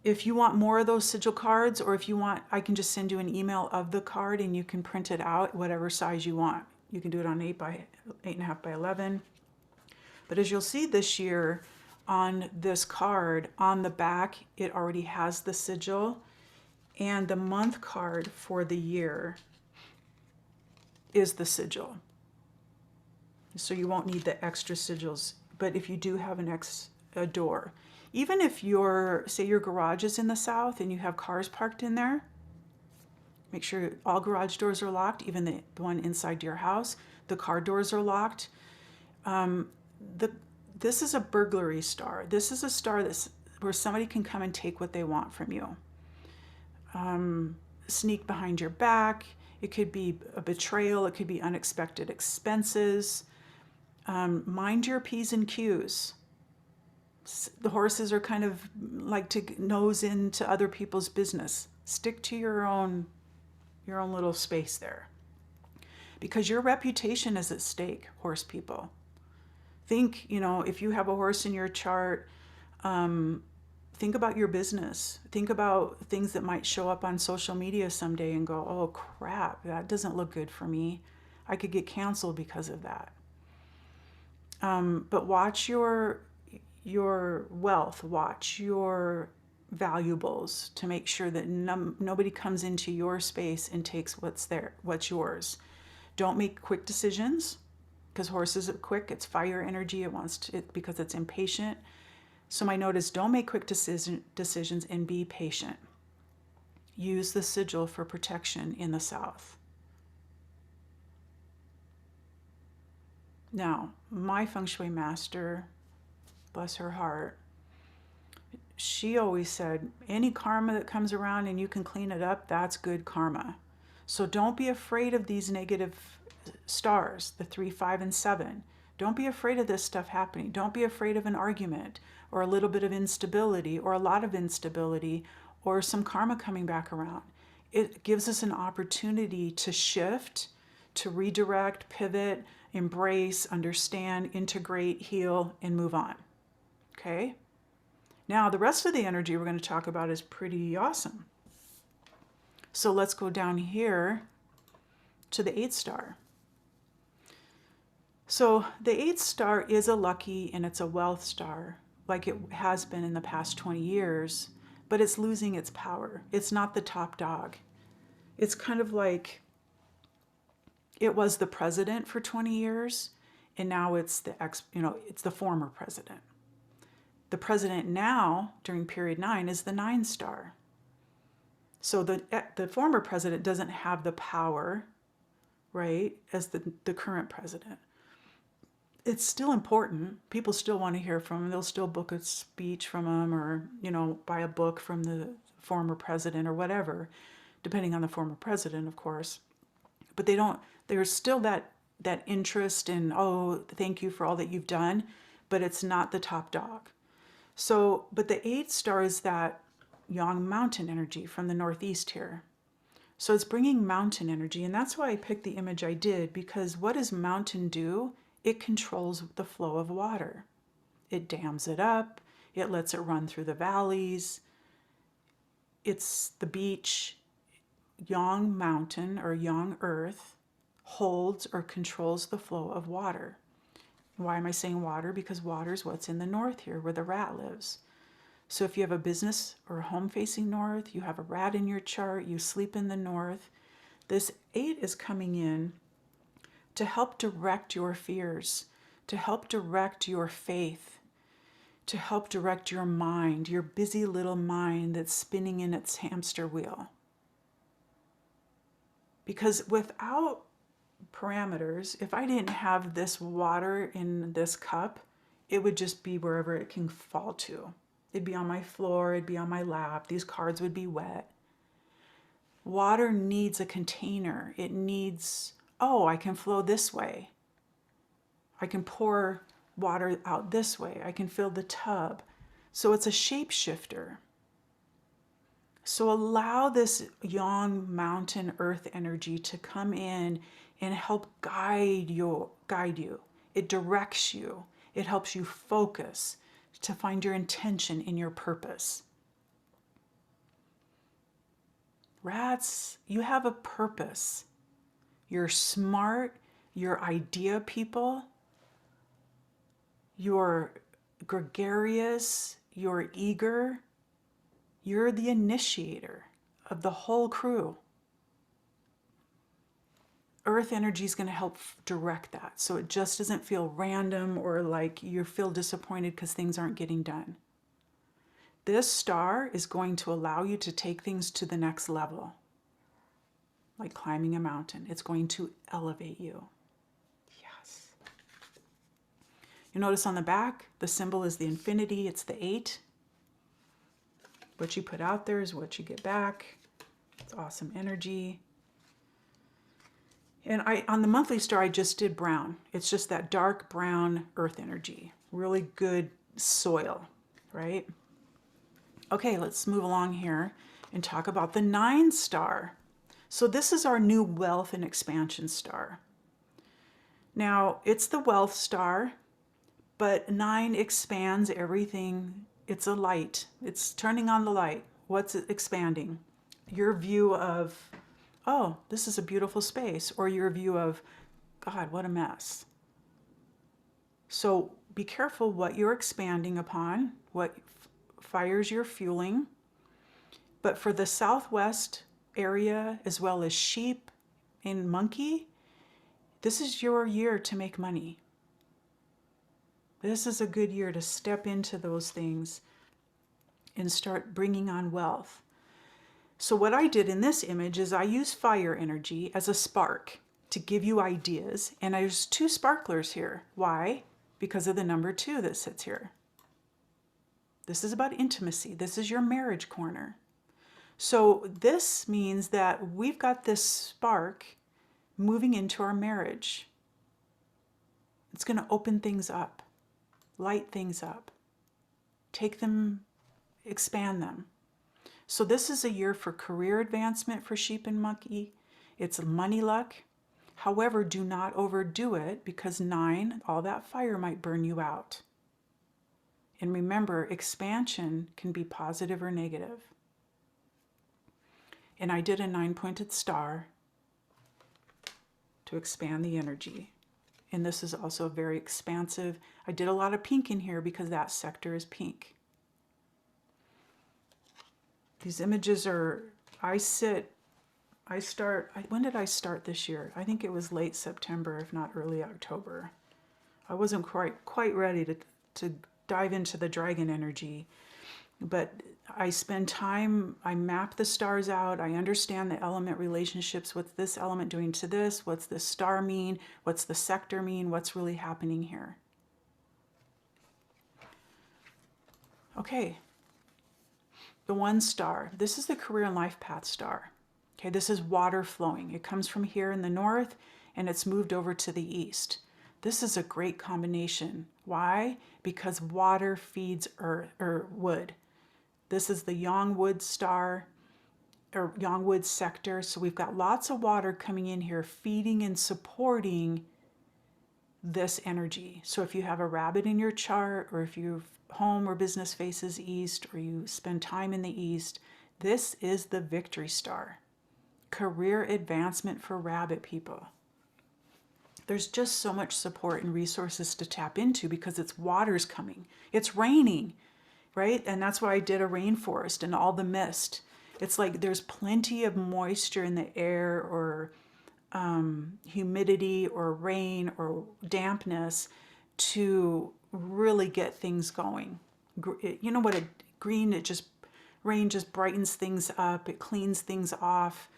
If you want more of those sigil cards, or if you want, I can just send you an email of the card and you can print it out whatever size you want. You can do it on 8.5 by 11. But as you'll see this year on this card, on the back, it already has the sigil, and the month card for the year is the sigil. So you won't need the extra sigils. But if you do have a door, even if say your garage is in the south and you have cars parked in there, make sure all garage doors are locked, even the one inside your house. The car doors are locked. This is a burglary star. This is a star where somebody can come and take what they want from you. Sneak behind your back. It could be a betrayal. It could be unexpected expenses. Mind your P's and Q's. The horses are kind of like to nose into other people's business. Stick to your own little space there. Because your reputation is at stake, horse people. Think, if you have a horse in your chart, think about your business. Think about things that might show up on social media someday and go, oh crap, that doesn't look good for me. I could get canceled because of that. But watch your wealth, watch your valuables to make sure that nobody comes into your space and takes what's yours. Don't make quick decisions, because horses are quick. It's fire energy. It wants to, because it's impatient. So my note is, don't make quick decisions and be patient. Use the sigil for protection in the south. Now, my feng shui master, bless her heart, she always said, any karma that comes around and you can clean it up, that's good karma. So don't be afraid of these negative stars, the 3, 5, and 7. Don't be afraid of this stuff happening. Don't be afraid of an argument or a little bit of instability or a lot of instability or some karma coming back around. It gives us an opportunity to shift, to redirect, pivot, embrace, understand, integrate, heal, and move on. Okay? Now, the rest of the energy we're going to talk about is pretty awesome. So let's go down here to the 8th star. So the 8th star is a lucky and it's a wealth star, like it has been in the past 20 years, but it's losing its power. It's not the top dog. It's kind of like it was the president for 20 years, and now it's it's the former president. The president now, during period 9, is the 9 star. So the former president doesn't have the power, right, as the current president. It's still important. People still want to hear from him. They'll still book a speech from him, or, buy a book from the former president or whatever, depending on the former president, of course. But there's still that interest in, oh, thank you for all that you've done, but it's not the top dog. So, but the 8th star is that yang mountain energy from the northeast here. So it's bringing mountain energy, and that's why I picked the image I did, because what does mountain do? It controls the flow of water. It dams it up. It lets it run through the valleys. It's the beach. Yang mountain or yang earth holds or controls the flow of water. Why am I saying water? Because water is what's in the north here, where the rat lives. So if you have a business or a home facing north, you have a rat in your chart, you sleep in the north, this 8 is coming in to help direct your fears, to help direct your faith, to help direct your mind, your busy little mind that's spinning in its hamster wheel. Because without parameters, if I didn't have this water in this cup, it would just be wherever it can fall to. It'd be on my floor, it'd be on my lap, these cards would be wet. Water needs a container. It needs, oh, I can flow this way. I can pour water out this way. I can fill the tub. So it's a shapeshifter. So allow this yang mountain earth energy to come in and help guide you. It directs you. It helps you focus to find your intention in your purpose. Rats, you have a purpose. You're smart, you're idea people, you're gregarious, you're eager, you're the initiator of the whole crew. Earth energy is going to help direct that, so it just doesn't feel random or like you feel disappointed because things aren't getting done. This star is going to allow you to take things to the next level, like climbing a mountain. It's going to elevate you. Yes. You notice on the back, the symbol is the infinity. It's the 8. What you put out there is what you get back. It's awesome energy. And on the monthly star, I just did brown. It's just that dark brown earth energy. Really good soil, right? Okay, let's move along here and talk about the 9 star. So this is our new wealth and expansion star. Now, it's the wealth star, but 9 expands everything. It's a light. It's turning on the light. What's it expanding? Your view of, oh, this is a beautiful space, or your view of, God, what a mess. So be careful what you're expanding upon, what fires you're fueling. But for the Southwest area, as well as sheep and monkey, this is your year to make money. This is a good year to step into those things and start bringing on wealth. So what I did in this image is I used fire energy as a spark to give you ideas. And there's 2 sparklers here. Why? Because of the number 2 that sits here. This is about intimacy. This is your marriage corner. So this means that we've got this spark moving into our marriage. It's going to open things up, light things up, take them, expand them. So this is a year for career advancement for sheep and monkey. It's money luck. However, do not overdo it because 9, all that fire might burn you out. And remember, expansion can be positive or negative. And I did a 9-pointed star to expand the energy. And this is also very expansive. I did a lot of pink in here because that sector is pink. These images are, when did I start this year? I think it was late September, if not early October. I wasn't quite ready to dive into the dragon energy, but I spend time, I map the stars out, I understand the element relationships, what's this element doing to this, what's this star mean, what's the sector mean, what's really happening here. Okay. The 1 star, this is the career and life path star. Okay, this is water flowing. It comes from here in the north and it's moved over to the east. This is a great combination. Why? Because water feeds earth or wood. This is the Yangwood star or Yangwood sector. So we've got lots of water coming in here, feeding and supporting this energy. So if you have a rabbit in your chart, or if your home or business faces east, or you spend time in the east, this is the victory star. Career advancement for rabbit people. There's just so much support and resources to tap into because it's water's coming. It's raining, right? And that's why I did a rainforest and all the mist. It's like there's plenty of moisture in the air, or humidity or rain or dampness to really get things going. You know what, rain just brightens things up, it cleans things off.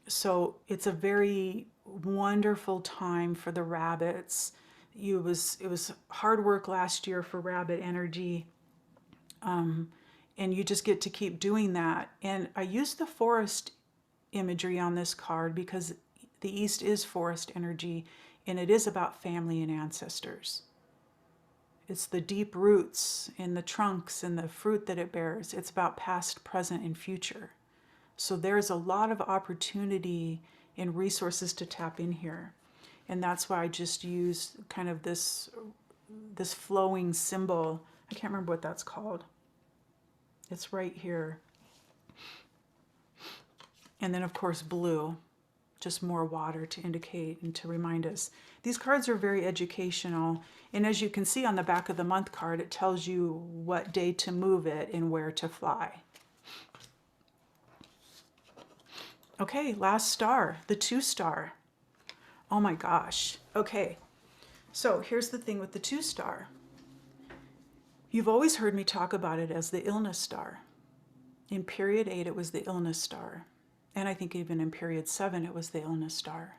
So it's a very wonderful time for the rabbits. It was hard work last year for rabbit energy. And you just get to keep doing that. And I used the forest imagery on this card because the east is forest energy, and it is about family and ancestors. It's the deep roots in the trunks and the fruit that it bears. It's about past, present, and future. So there's a lot of opportunity and resources to tap in here. And that's why I just use kind of this flowing symbol. I can't remember what that's called. It's right here. And then of course blue, just more water to indicate and to remind us. These cards are very educational. And as you can see on the back of the month card, it tells you what day to move it and where to fly. Okay, last star, the 2 star. Oh my gosh. Okay, so here's the thing with the 2 star. You've always heard me talk about it as the illness star. In period 8, it was the illness star. And I think even in period 7, it was the illness star.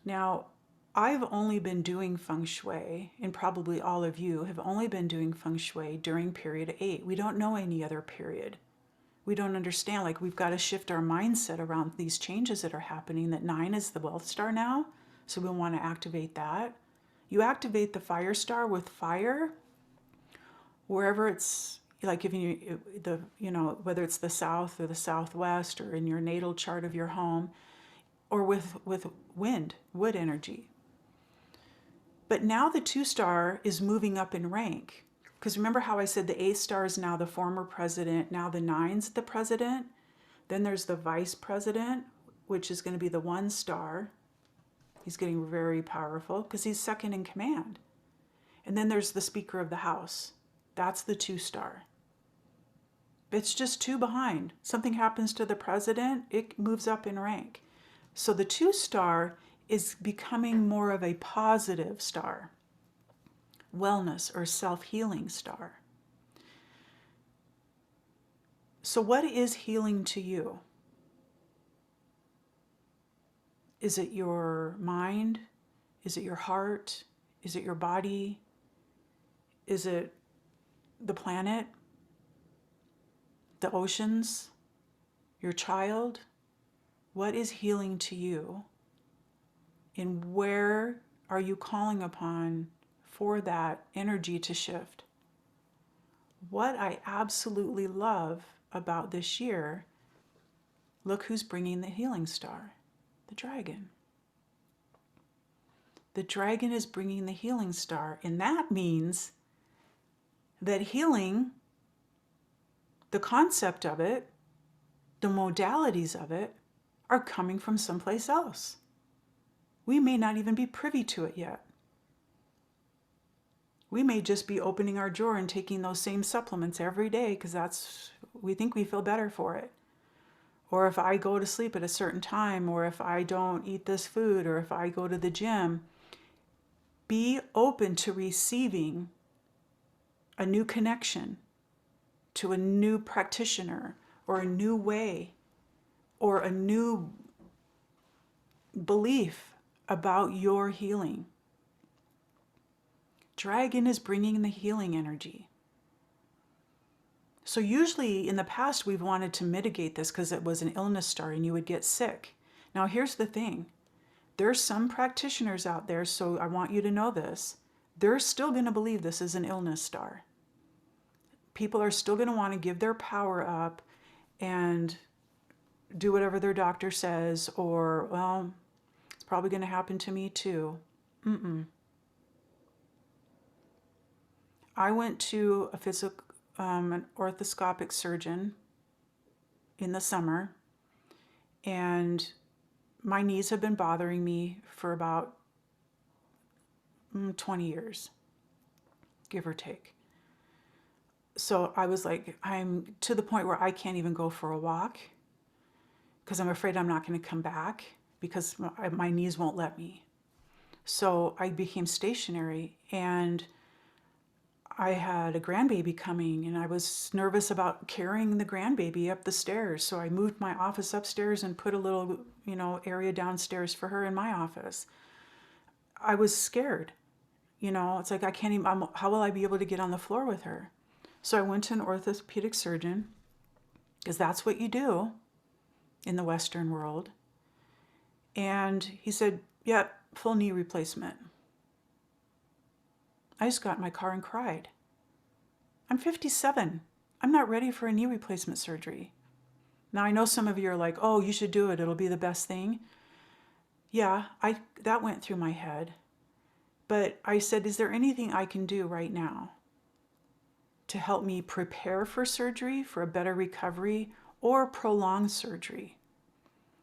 Now, I've only been doing feng shui, and probably all of you have only been doing feng shui during period 8. We don't know any other period. We don't understand, like we've got to shift our mindset around these changes that are happening, that 9 is the wealth star now. So we want to activate that. You activate the fire star with fire, wherever it's, like if you, whether it's the south or the southwest or in your natal chart of your home, or with wood energy. But now the 2 star is moving up in rank. Because remember how I said the 8 star is now the former president, now the 9's the president. Then there's the vice president, which is going to be the 1 star. He's getting very powerful because he's second in command. And then there's the Speaker of the House. That's the 2 star. It's just 2 behind. Something happens to the president, it moves up in rank. So the 2 star is becoming more of a positive star. Wellness or self-healing star. So what is healing to you? Is it your mind? Is it your heart? Is it your body? Is it the planet? The oceans? Your child? What is healing to you? And where are you calling upon for that energy to shift? What I absolutely love about this year, look who's bringing the healing star, the dragon. The dragon is bringing the healing star, and that means that healing, the concept of it, the modalities of it, are coming from someplace else. We may not even be privy to it yet. We may just be opening our drawer and taking those same supplements every day because we think we feel better for it. Or if I go to sleep at a certain time, or if I don't eat this food, or if I go to the gym, be open to receiving a new connection to a new practitioner, or a new way, or a new belief about your healing. Dragon is bringing the healing energy. So usually in the past we've wanted to mitigate this because it was an illness star and you would get sick. Now here's the thing. There's some practitioners out there, so I want you to know this. They're still going to believe this is an illness star. People are still going to want to give their power up and do whatever their doctor says, or, well, it's probably going to happen to me too. I went to an orthoscopic surgeon in the summer, and my knees have been bothering me for about 20 years, give or take. So I was like, I'm to the point where I can't even go for a walk because I'm afraid I'm not going to come back because my knees won't let me. So I became stationary, and I had a grandbaby coming, and I was nervous about carrying the grandbaby up the stairs. So I moved my office upstairs and put a little, area downstairs for her in my office. I was scared. It's like I can't even, how will I be able to get on the floor with her? So I went to an orthopedic surgeon, because that's what you do in the Western world. And he said, yeah, full knee replacement. I just got in my car and cried. I'm 57. I'm not ready for a knee replacement surgery. Now I know some of you are like, oh, you should do it. It'll be the best thing. Yeah, that went through my head. But I said, is there anything I can do right now to help me prepare for surgery, for a better recovery, or prolonged surgery?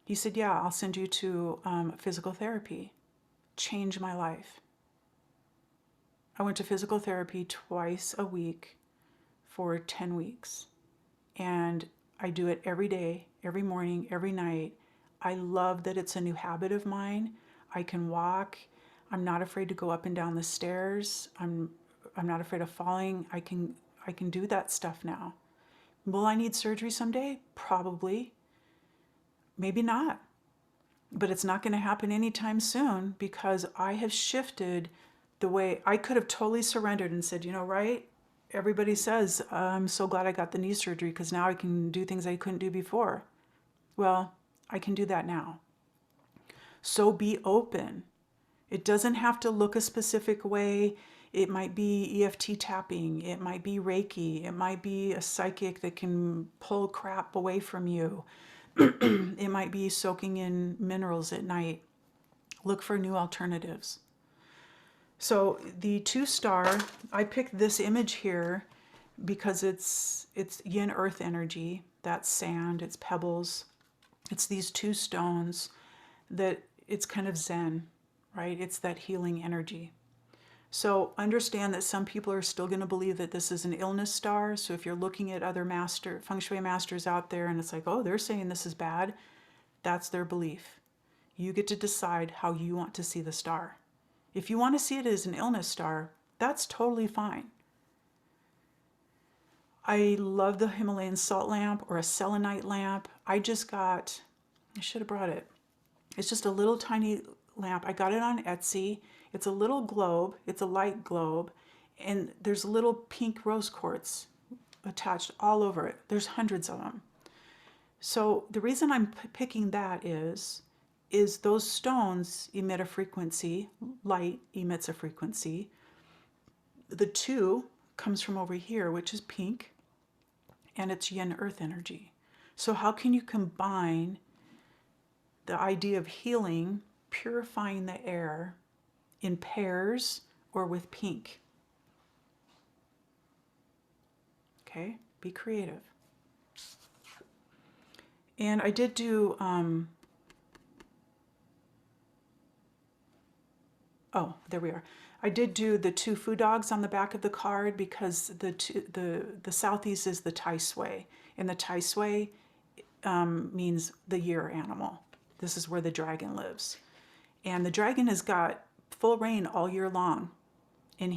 He said, yeah, I'll send you to physical therapy. Changed my life. I went to physical therapy twice a week for 10 weeks. And I do it every day, every morning, every night. I love that it's a new habit of mine. I can walk. I'm not afraid to go up and down the stairs. I'm not afraid of falling. I can do that stuff now. Will I need surgery someday? Probably. Maybe not. But it's not going to happen anytime soon because I have shifted the way I could have totally surrendered and said, right? Everybody says, I'm so glad I got the knee surgery because now I can do things I couldn't do before. Well, I can do that now. So be open. It doesn't have to look a specific way. It might be EFT tapping. It might be Reiki. It might be a psychic that can pull crap away from you. It might be soaking in minerals at night. Look for new alternatives. So the 2-star, I picked this image here because it's yin earth energy. That's sand, it's pebbles. It's these 2 stones that it's kind of zen, right? It's that healing energy. So understand that some people are still going to believe that this is an illness star. So if you're looking at other feng shui masters out there and it's like, oh, they're saying this is bad, that's their belief. You get to decide how you want to see the star. If you want to see it as an illness star, that's totally fine. I love the Himalayan salt lamp or a selenite lamp. I should have brought it. It's just a little tiny lamp. I got it on Etsy. It's a little globe. It's a light globe. And there's little pink rose quartz attached all over it. There's hundreds of them. So the reason I'm picking that is those stones emit a frequency. Light emits a frequency. The 2 comes from over here, which is pink, and it's yin earth energy. So how can you combine the idea of healing, purifying the air in pairs or with pink? Okay, be creative. And I did do, oh, there we are. I did do the 2 food dogs on the back of the card because the southeast is the Tai Sui, and the Tai Sui means the year animal. This is where the dragon lives. And the dragon has got full reign all year long. And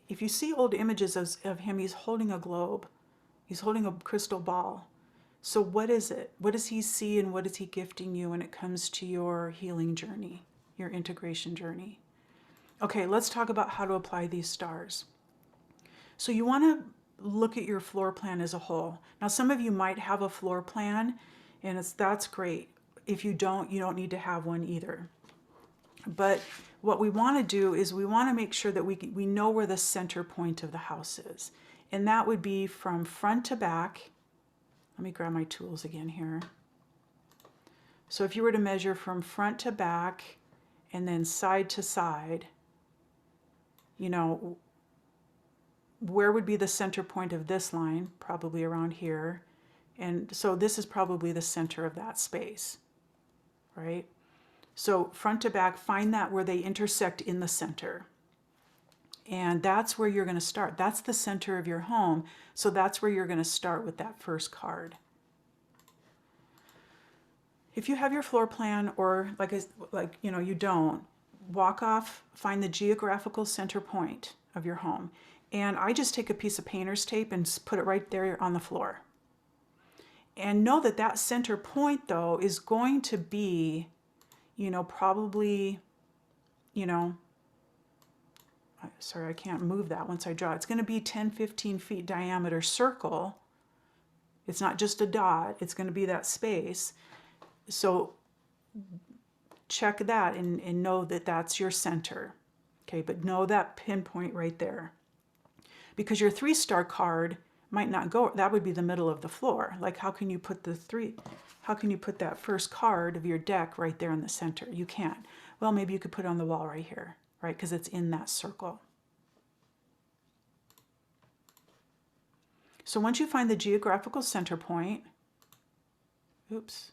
if you see old images of him, he's holding a globe. He's holding a crystal ball. So what is it? What does he see and what is he gifting you when it comes to your healing journey, your integration journey? Okay, let's talk about how to apply these stars. So you want to look at your floor plan as a whole. Now, some of you might have a floor plan, and that's great. If you don't need to have one either. But what we want to do is we want to make sure that we know where the center point of the house is. And that would be from front to back. Let me grab my tools again here. So if you were to measure from front to back and then side to side, where would be the center point of this line? Probably around here. And so this is probably the center of that space, right? So front to back, find that where they intersect in the center. And that's where you're going to start. That's the center of your home. So that's where you're going to start with that first card. If you have your floor plan or you don't, walk off, find the geographical center point of your home. And I just take a piece of painter's tape and put it right there on the floor. And know that that center point, though, is going to be, probably, sorry, I can't move that once I draw. It's going to be 10, 15 feet diameter circle. It's not just a dot. It's going to be that space. So check that and know that that's your center. Okay, but know that pinpoint right there. Because your 3-star card might not go, that would be the middle of the floor. Like how can you put how can you put that first card of your deck right there in the center? You can't. Well, maybe you could put it on the wall right here, right? Because it's in that circle. So once you find the geographical center point, oops,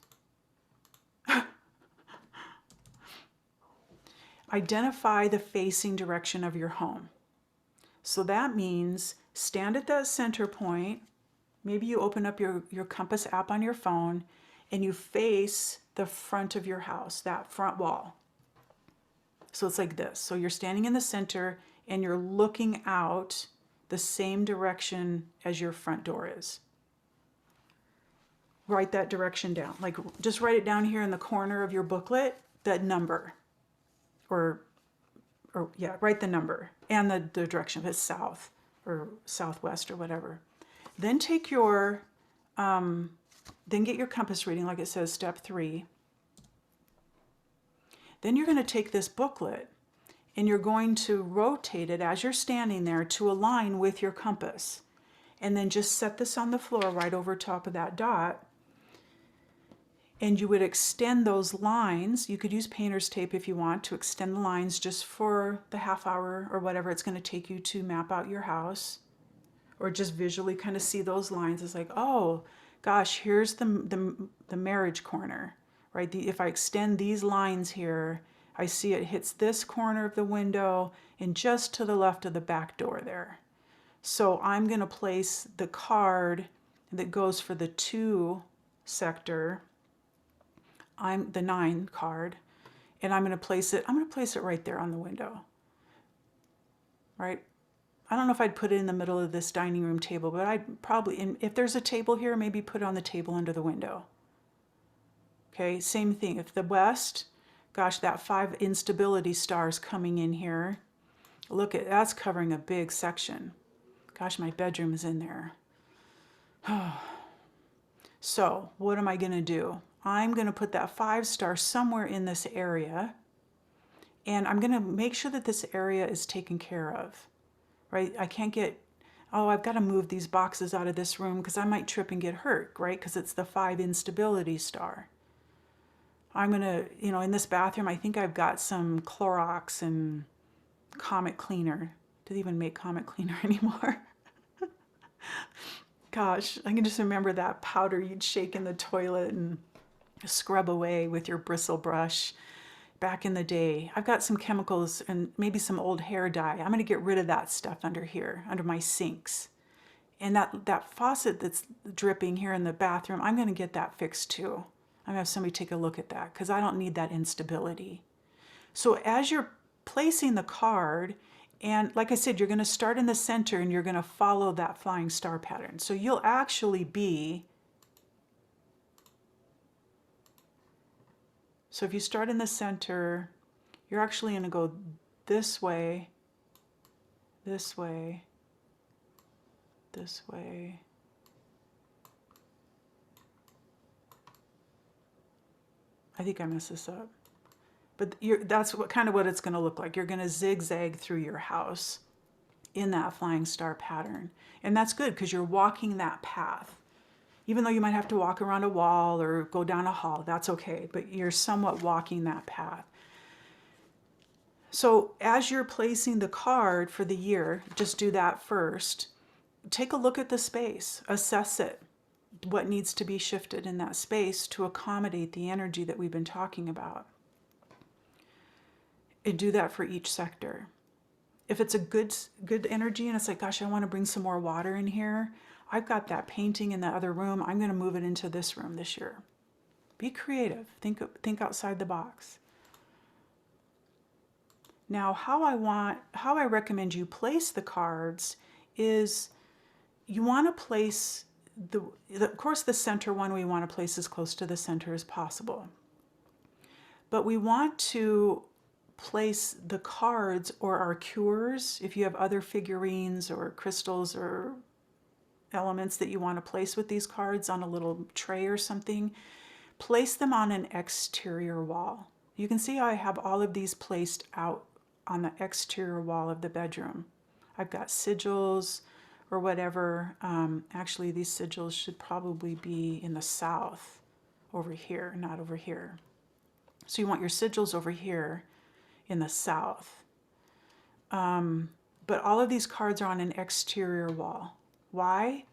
identify the facing direction of your home. So that means stand at that center point. Maybe you open up your compass app on your phone and you face the front of your house, that front wall. So it's like this. So you're standing in the center and you're looking out the same direction as your front door is. Write that direction down. Like just write it down here in the corner of your booklet, that number. Or yeah, write the number and the direction if it's south or southwest or whatever. Then take your, then get your compass reading like it says step 3. Then you're going to take this booklet and you're going to rotate it as you're standing there to align with your compass. And then just set this on the floor right over top of that dot. And you would extend those lines. You could use painter's tape if you want to extend the lines just for the half hour or whatever it's going to take you to map out your house. Or just visually kind of see those lines. It's like, oh, gosh, here's the marriage corner, right? If I extend these lines here, I see it hits this corner of the window and just to the left of the back door there. So I'm going to place the card that goes for the 2 sector. I'm the 9 card, and I'm going to place it right there on the window, right? I don't know if I'd put it in the middle of this dining room table, but I'd probably, if there's a table here, maybe put it on the table under the window. Okay, same thing. If the west, gosh, that 5 instability stars coming in here, look at, that's covering a big section. Gosh, my bedroom is in there. So what am I going to do? I'm going to put that 5 star somewhere in this area, and I'm going to make sure that this area is taken care of, right? I can't get, oh, I've got to move these boxes out of this room because I might trip and get hurt, right? Because it's the 5 instability star. I'm going to, in this bathroom, I think I've got some Clorox and Comet Cleaner. Do they even make Comet Cleaner anymore? Gosh, I can just remember that powder you'd shake in the toilet and scrub away with your bristle brush back in the day. I've got some chemicals and maybe some old hair dye. I'm going to get rid of that stuff under here, under my sinks. And that faucet that's dripping here in the bathroom, I'm going to get that fixed too. I'm going to have somebody take a look at that because I don't need that instability. So as you're placing the card, and like I said, you're going to start in the center and you're going to follow that flying star pattern. So you'll actually be, so if you start in the center, you're actually going to go this way, this way, this way. I think I messed this up. But that's kind of what it's going to look like. You're going to zigzag through your house in that flying star pattern. And that's good because you're walking that path. Even though you might have to walk around a wall or go down a hall, that's okay. But you're somewhat walking that path. So as you're placing the card for the year, just do that first. Take a look at the space. Assess it. What needs to be shifted in that space to accommodate the energy that we've been talking about. And do that for each sector. If it's a good energy and it's like, gosh, I want to bring some more water in here. I've got that painting in the other room. I'm going to move it into this room this year. Be creative. Think outside the box. Now, how I recommend you place the cards is you want to place of course, the center one we want to place as close to the center as possible. But we want to place the cards or our cures, if you have other figurines or crystals or elements that you want to place with these cards on a little tray or something, place them on an exterior wall. You can see how I have all of these placed out on the exterior wall of the bedroom. I've got sigils, or whatever. Actually, these sigils should probably be in the south, over here, not over here. So you want your sigils over here in the south. But all of these cards are on an exterior wall. Why?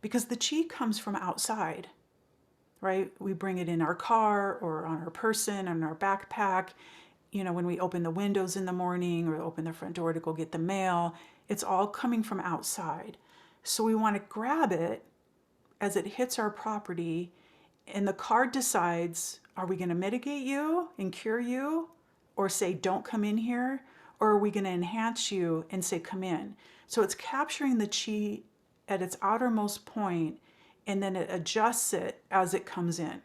Because the chi comes from outside, right? We bring it in our car or on our person, on our backpack. You know, when we open the windows in the morning or open the front door to go get the mail, it's all coming from outside. So we want to grab it as it hits our property, and the card decides, are we going to mitigate you and cure you, or say, don't come in here? Or are we going to enhance you and say, come in? So it's capturing the chi at its outermost point, and then it adjusts it as it comes in.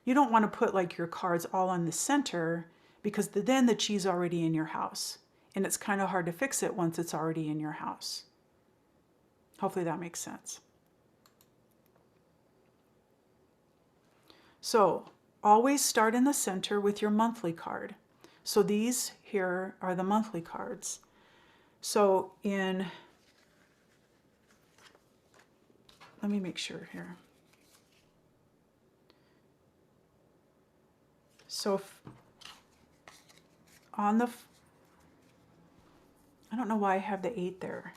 You don't want to put like your cards all on the center, because then the chi's already in your house. And it's kind of hard to fix it once it's already in your house. Hopefully that makes sense. So always start in the center with your monthly card. So these here are the monthly cards. So let me make sure here. So I don't know why I have the 8 there,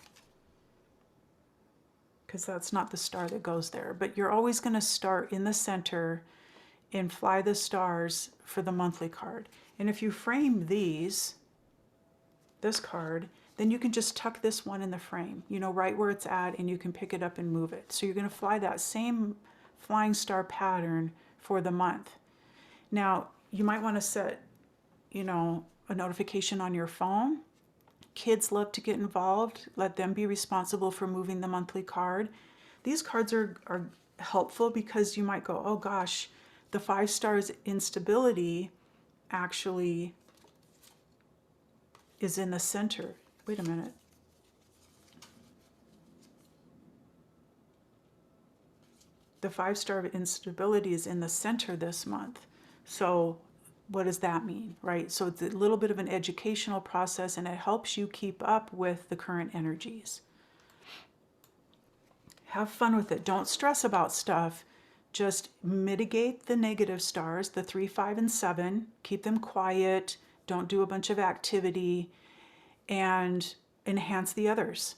because that's not the star that goes there. But you're always going to start in the center and fly the stars for the monthly card. And if you frame this card, then you can just tuck this one in the frame, you know, right where it's at, and you can pick it up and move it. So you're going to fly that same flying star pattern for the month. Now, you might want to set, you know, a notification on your phone. Kids love to get involved. Let them be responsible for moving the monthly card. These cards are helpful because you might go, oh gosh, the 5 stars instability actually is in the center. Wait a minute. The 5 star of instability is in the center this month. So what does that mean, right? So it's a little bit of an educational process, and it helps you keep up with the current energies. Have fun with it. Don't stress about stuff. Just mitigate the negative stars, the 3, 5, and 7. Keep them quiet. Don't do a bunch of activity, and enhance the others.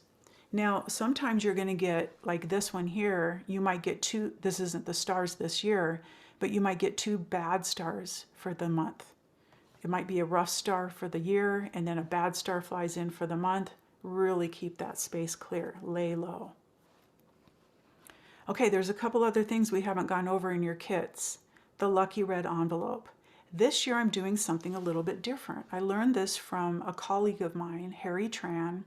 Now, sometimes you're going to get, like this one here, you might get 2, this isn't the stars this year, but you might get 2 bad stars for the month. It might be a rough star for the year, and then a bad star flies in for the month. Really keep that space clear. Lay low. Okay, there's a couple other things we haven't gone over in your kits. The lucky red envelope. This year I'm doing something a little bit different. I learned this from a colleague of mine, Harry Tran.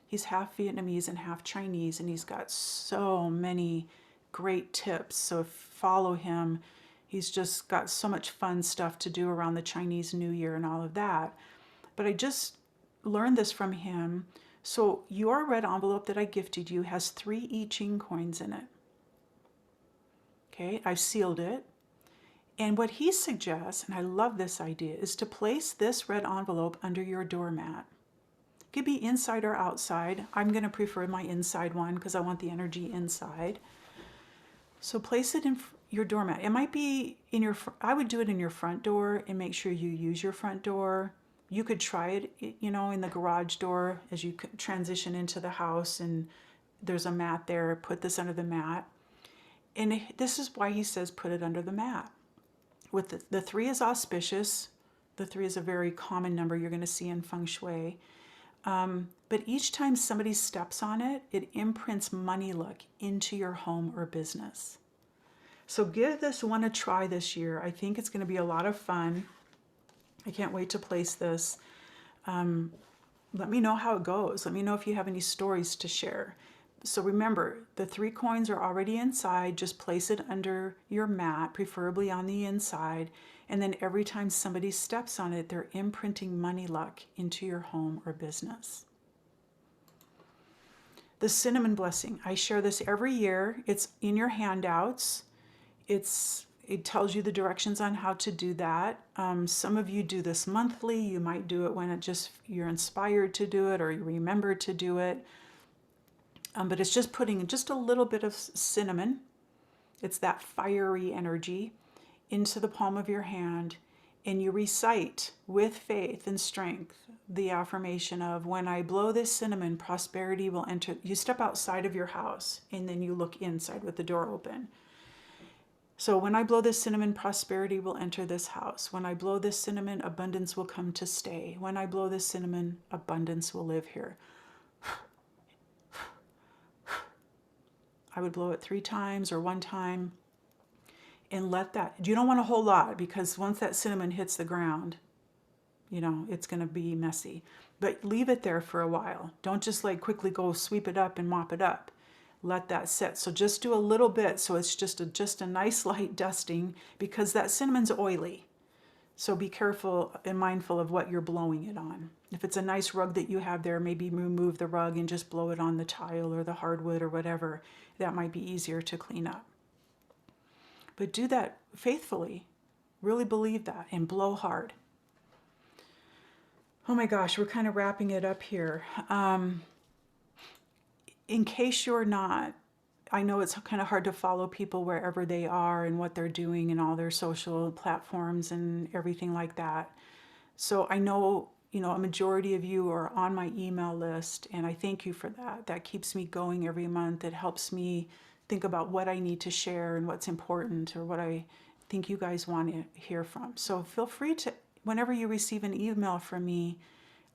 He's half Vietnamese and half Chinese, and he's got so many great tips. So follow him. He's just got so much fun stuff to do around the Chinese New Year and all of that. But I just learned this from him. So your red envelope that I gifted you has 3 I Ching coins in it. Okay, I've sealed it. And what he suggests, and I love this idea, is to place this red envelope under your doormat. It could be inside or outside. I'm going to prefer my inside one because I want the energy inside. So place it in your doormat. It might be in your, I would do it in your front door and make sure you use your front door. You could try it, you know, in the garage door as you transition into the house, and there's a mat there. Put this under the mat. And this is why he says put it under the mat. With the 3 is auspicious. The 3 is a very common number you're going to see in feng shui. But each time somebody steps on it, it imprints money luck into your home or business. So give this one a try this year. I think it's going to be a lot of fun. I can't wait to place this. Let me know how it goes. Let me know if you have any stories to share. So remember, the 3 coins are already inside. Just place it under your mat, preferably on the inside. And then every time somebody steps on it, they're imprinting money luck into your home or business. The cinnamon blessing. I share this every year. It's in your handouts. It tells you the directions on how to do that. Some of you do this monthly. You might do it when you're inspired to do it or you remember to do it. But it's just putting just a little bit of cinnamon. It's that fiery energy into the palm of your hand, and you recite with faith and strength the affirmation of, when I blow this cinnamon, prosperity will enter. You step outside of your house and then you look inside with the door open. So when I blow this cinnamon, prosperity will enter this house. When I blow this cinnamon, abundance will come to stay. When I blow this cinnamon, abundance will live here. I would blow it 3 times or 1 time. And let that, you don't want a whole lot, because once that cinnamon hits the ground, it's going to be messy. But leave it there for a while. Don't just like quickly go sweep it up and mop it up. Let that sit. So just do a little bit, so it's just a nice light dusting, because that cinnamon's oily. So be careful and mindful of what you're blowing it on. If it's a nice rug that you have there, maybe remove the rug and just blow it on the tile or the hardwood or whatever. That might be easier to clean up. But do that faithfully. Really believe that, and blow hard. Oh my gosh, we're kind of wrapping it up here. In case you're not, I know it's kind of hard to follow people wherever they are and what they're doing and all their social platforms and everything like that. So I know, a majority of you are on my email list, and I thank you for that. That keeps me going every month. It helps me think about what I need to share and what's important, or what I think you guys want to hear from. So feel free to, whenever you receive an email from me,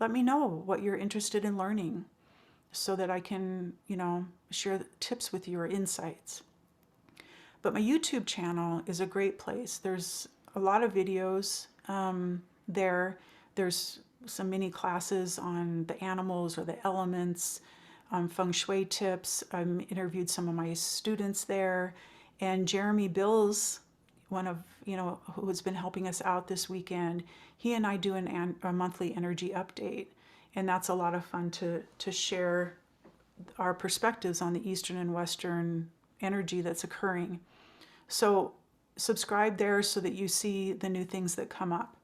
let me know what you're interested in learning, so that I can, share tips with you or insights. But my YouTube channel is a great place. There's a lot of videos there. There's some mini classes on the animals or the elements, feng shui tips. I interviewed some of my students there, and Jeremy Bills, one of, who has been helping us out this weekend, he and I do a monthly energy update, and that's a lot of fun to share our perspectives on the Eastern and Western energy that's occurring. So subscribe there so that you see the new things that come up.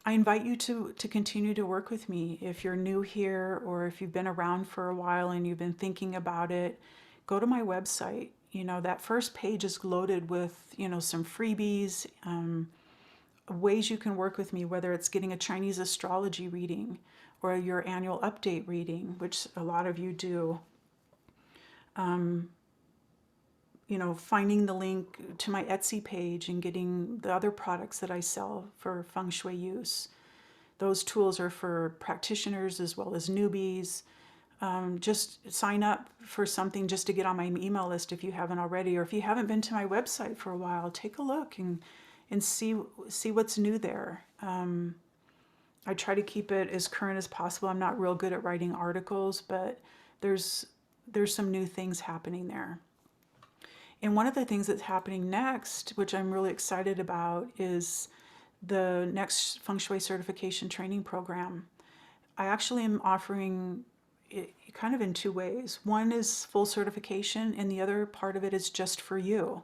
I invite you to continue to work with me. If you're new here, or if you've been around for a while and you've been thinking about it, go to my website. That first page is loaded with, some freebies, ways you can work with me, whether it's getting a Chinese astrology reading or your annual update reading, which a lot of you do. Finding the link to my Etsy page and getting the other products that I sell for feng shui use. Those tools are for practitioners as well as newbies. Just sign up for something just to get on my email list if you haven't already, or if you haven't been to my website for a while, take a look and see what's new there. I try to keep it as current as possible. I'm not real good at writing articles, but there's some new things happening there. And one of the things that's happening next, which I'm really excited about, is the next Feng Shui certification training program. I actually am offering it kind of in 2 ways. One is full certification, and the other part of it is just for you.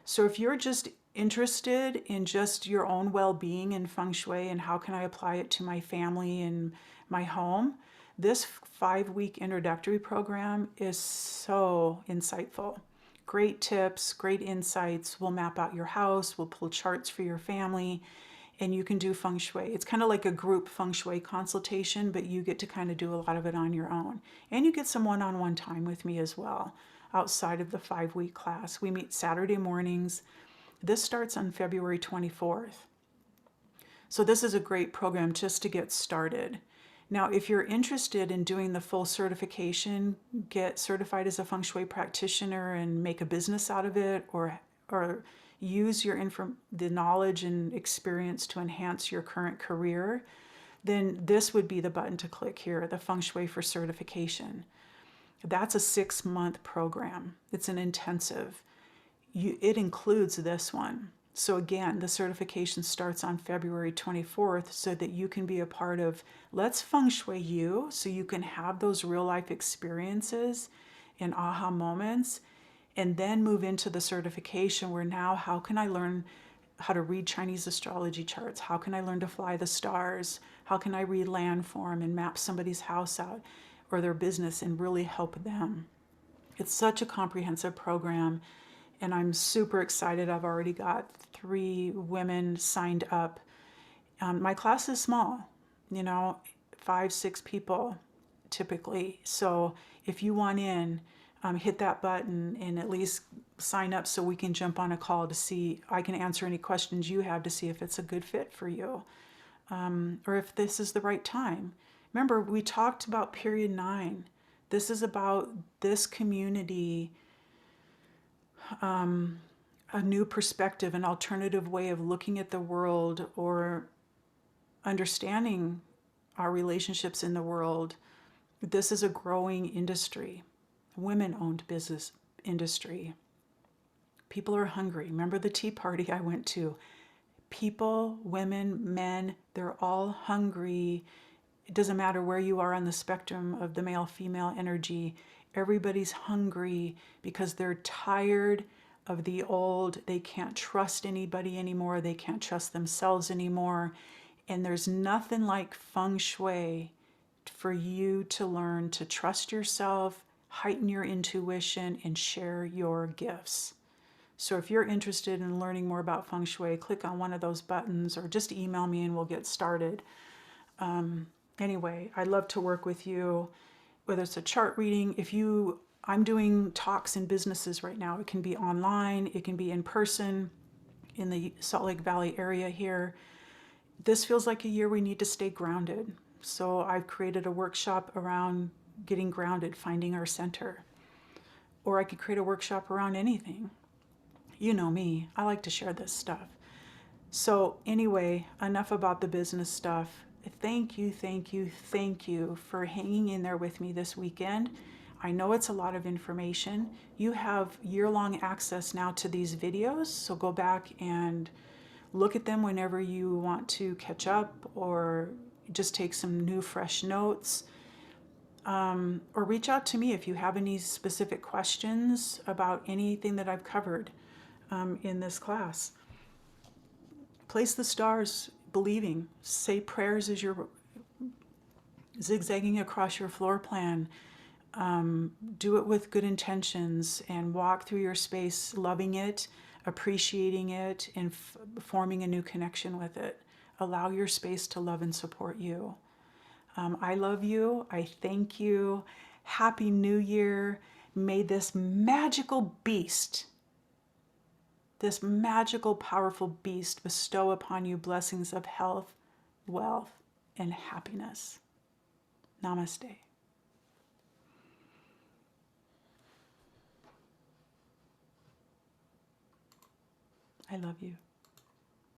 So if you're just interested in just your own well-being in Feng Shui and how can I apply it to my family and my home, this 5-week introductory program is so insightful. Great tips, great insights. We'll map out your house, we'll pull charts for your family, and you can do Feng Shui. It's kind of like a group Feng Shui consultation, but you get to kind of do a lot of it on your own. And you get some one-on-one time with me as well, outside of the 5-week class. We meet Saturday mornings. This starts on February 24th. So this is a great program just to get started. Now, if you're interested in doing the full certification, get certified as a Feng Shui practitioner and make a business out of it, or use the knowledge and experience to enhance your current career, then this would be the button to click here, the Feng Shui for certification. That's a 6-month program. It's an intensive. It includes this one. So again, the certification starts on February 24th so that you can be a part of Let's Feng Shui You, so you can have those real life experiences and aha moments, and then move into the certification where now how can I learn how to read Chinese astrology charts? How can I learn to fly the stars? How can I read landform and map somebody's house out? or their business and really help them. It's such a comprehensive program, and I'm super excited. I've already got 3 women signed up. My class is small, 5, 6 people typically. So if you want in, hit that button and at least sign up so we can jump on a call to see, I can answer any questions you have to see if it's a good fit for you, or if this is the right time. Remember, we talked about period 9. This is about this community, a new perspective, an alternative way of looking at the world or understanding our relationships in the world. This is a growing industry, women-owned business industry. People are hungry. Remember the tea party I went to? People, women, men, they're all hungry. It doesn't matter where you are on the spectrum of the male-female energy. Everybody's hungry because they're tired of the old. They can't trust anybody anymore. They can't trust themselves anymore. And there's nothing like feng shui for you to learn to trust yourself, heighten your intuition, and share your gifts. So if you're interested in learning more about feng shui, click on one of those buttons or just email me and we'll get started. Anyway, I'd love to work with you, whether it's a chart reading. I'm doing talks in businesses right now. It can be online, it can be in person in the Salt Lake Valley area here. This feels like a year we need to stay grounded. So I've created a workshop around getting grounded, finding our center. Or I could create a workshop around anything. You know me, I like to share this stuff. So anyway, enough about the business stuff. Thank you for hanging in there with me this weekend. I know it's a lot of information. You have year-long access now to these videos, so go back and look at them whenever you want to catch up or just take some new, fresh notes. Or reach out to me if you have any specific questions about anything that I've covered in this class. Place the stars, believing. Say prayers as you're zigzagging across your floor plan. Do it with good intentions and walk through your space loving it, appreciating it, and forming a new connection with it. Allow your space to love and support you. I love you. I thank you. Happy New Year. May this magical beast, this magical, powerful beast bestow upon you blessings of health, wealth, and happiness. Namaste. I love you.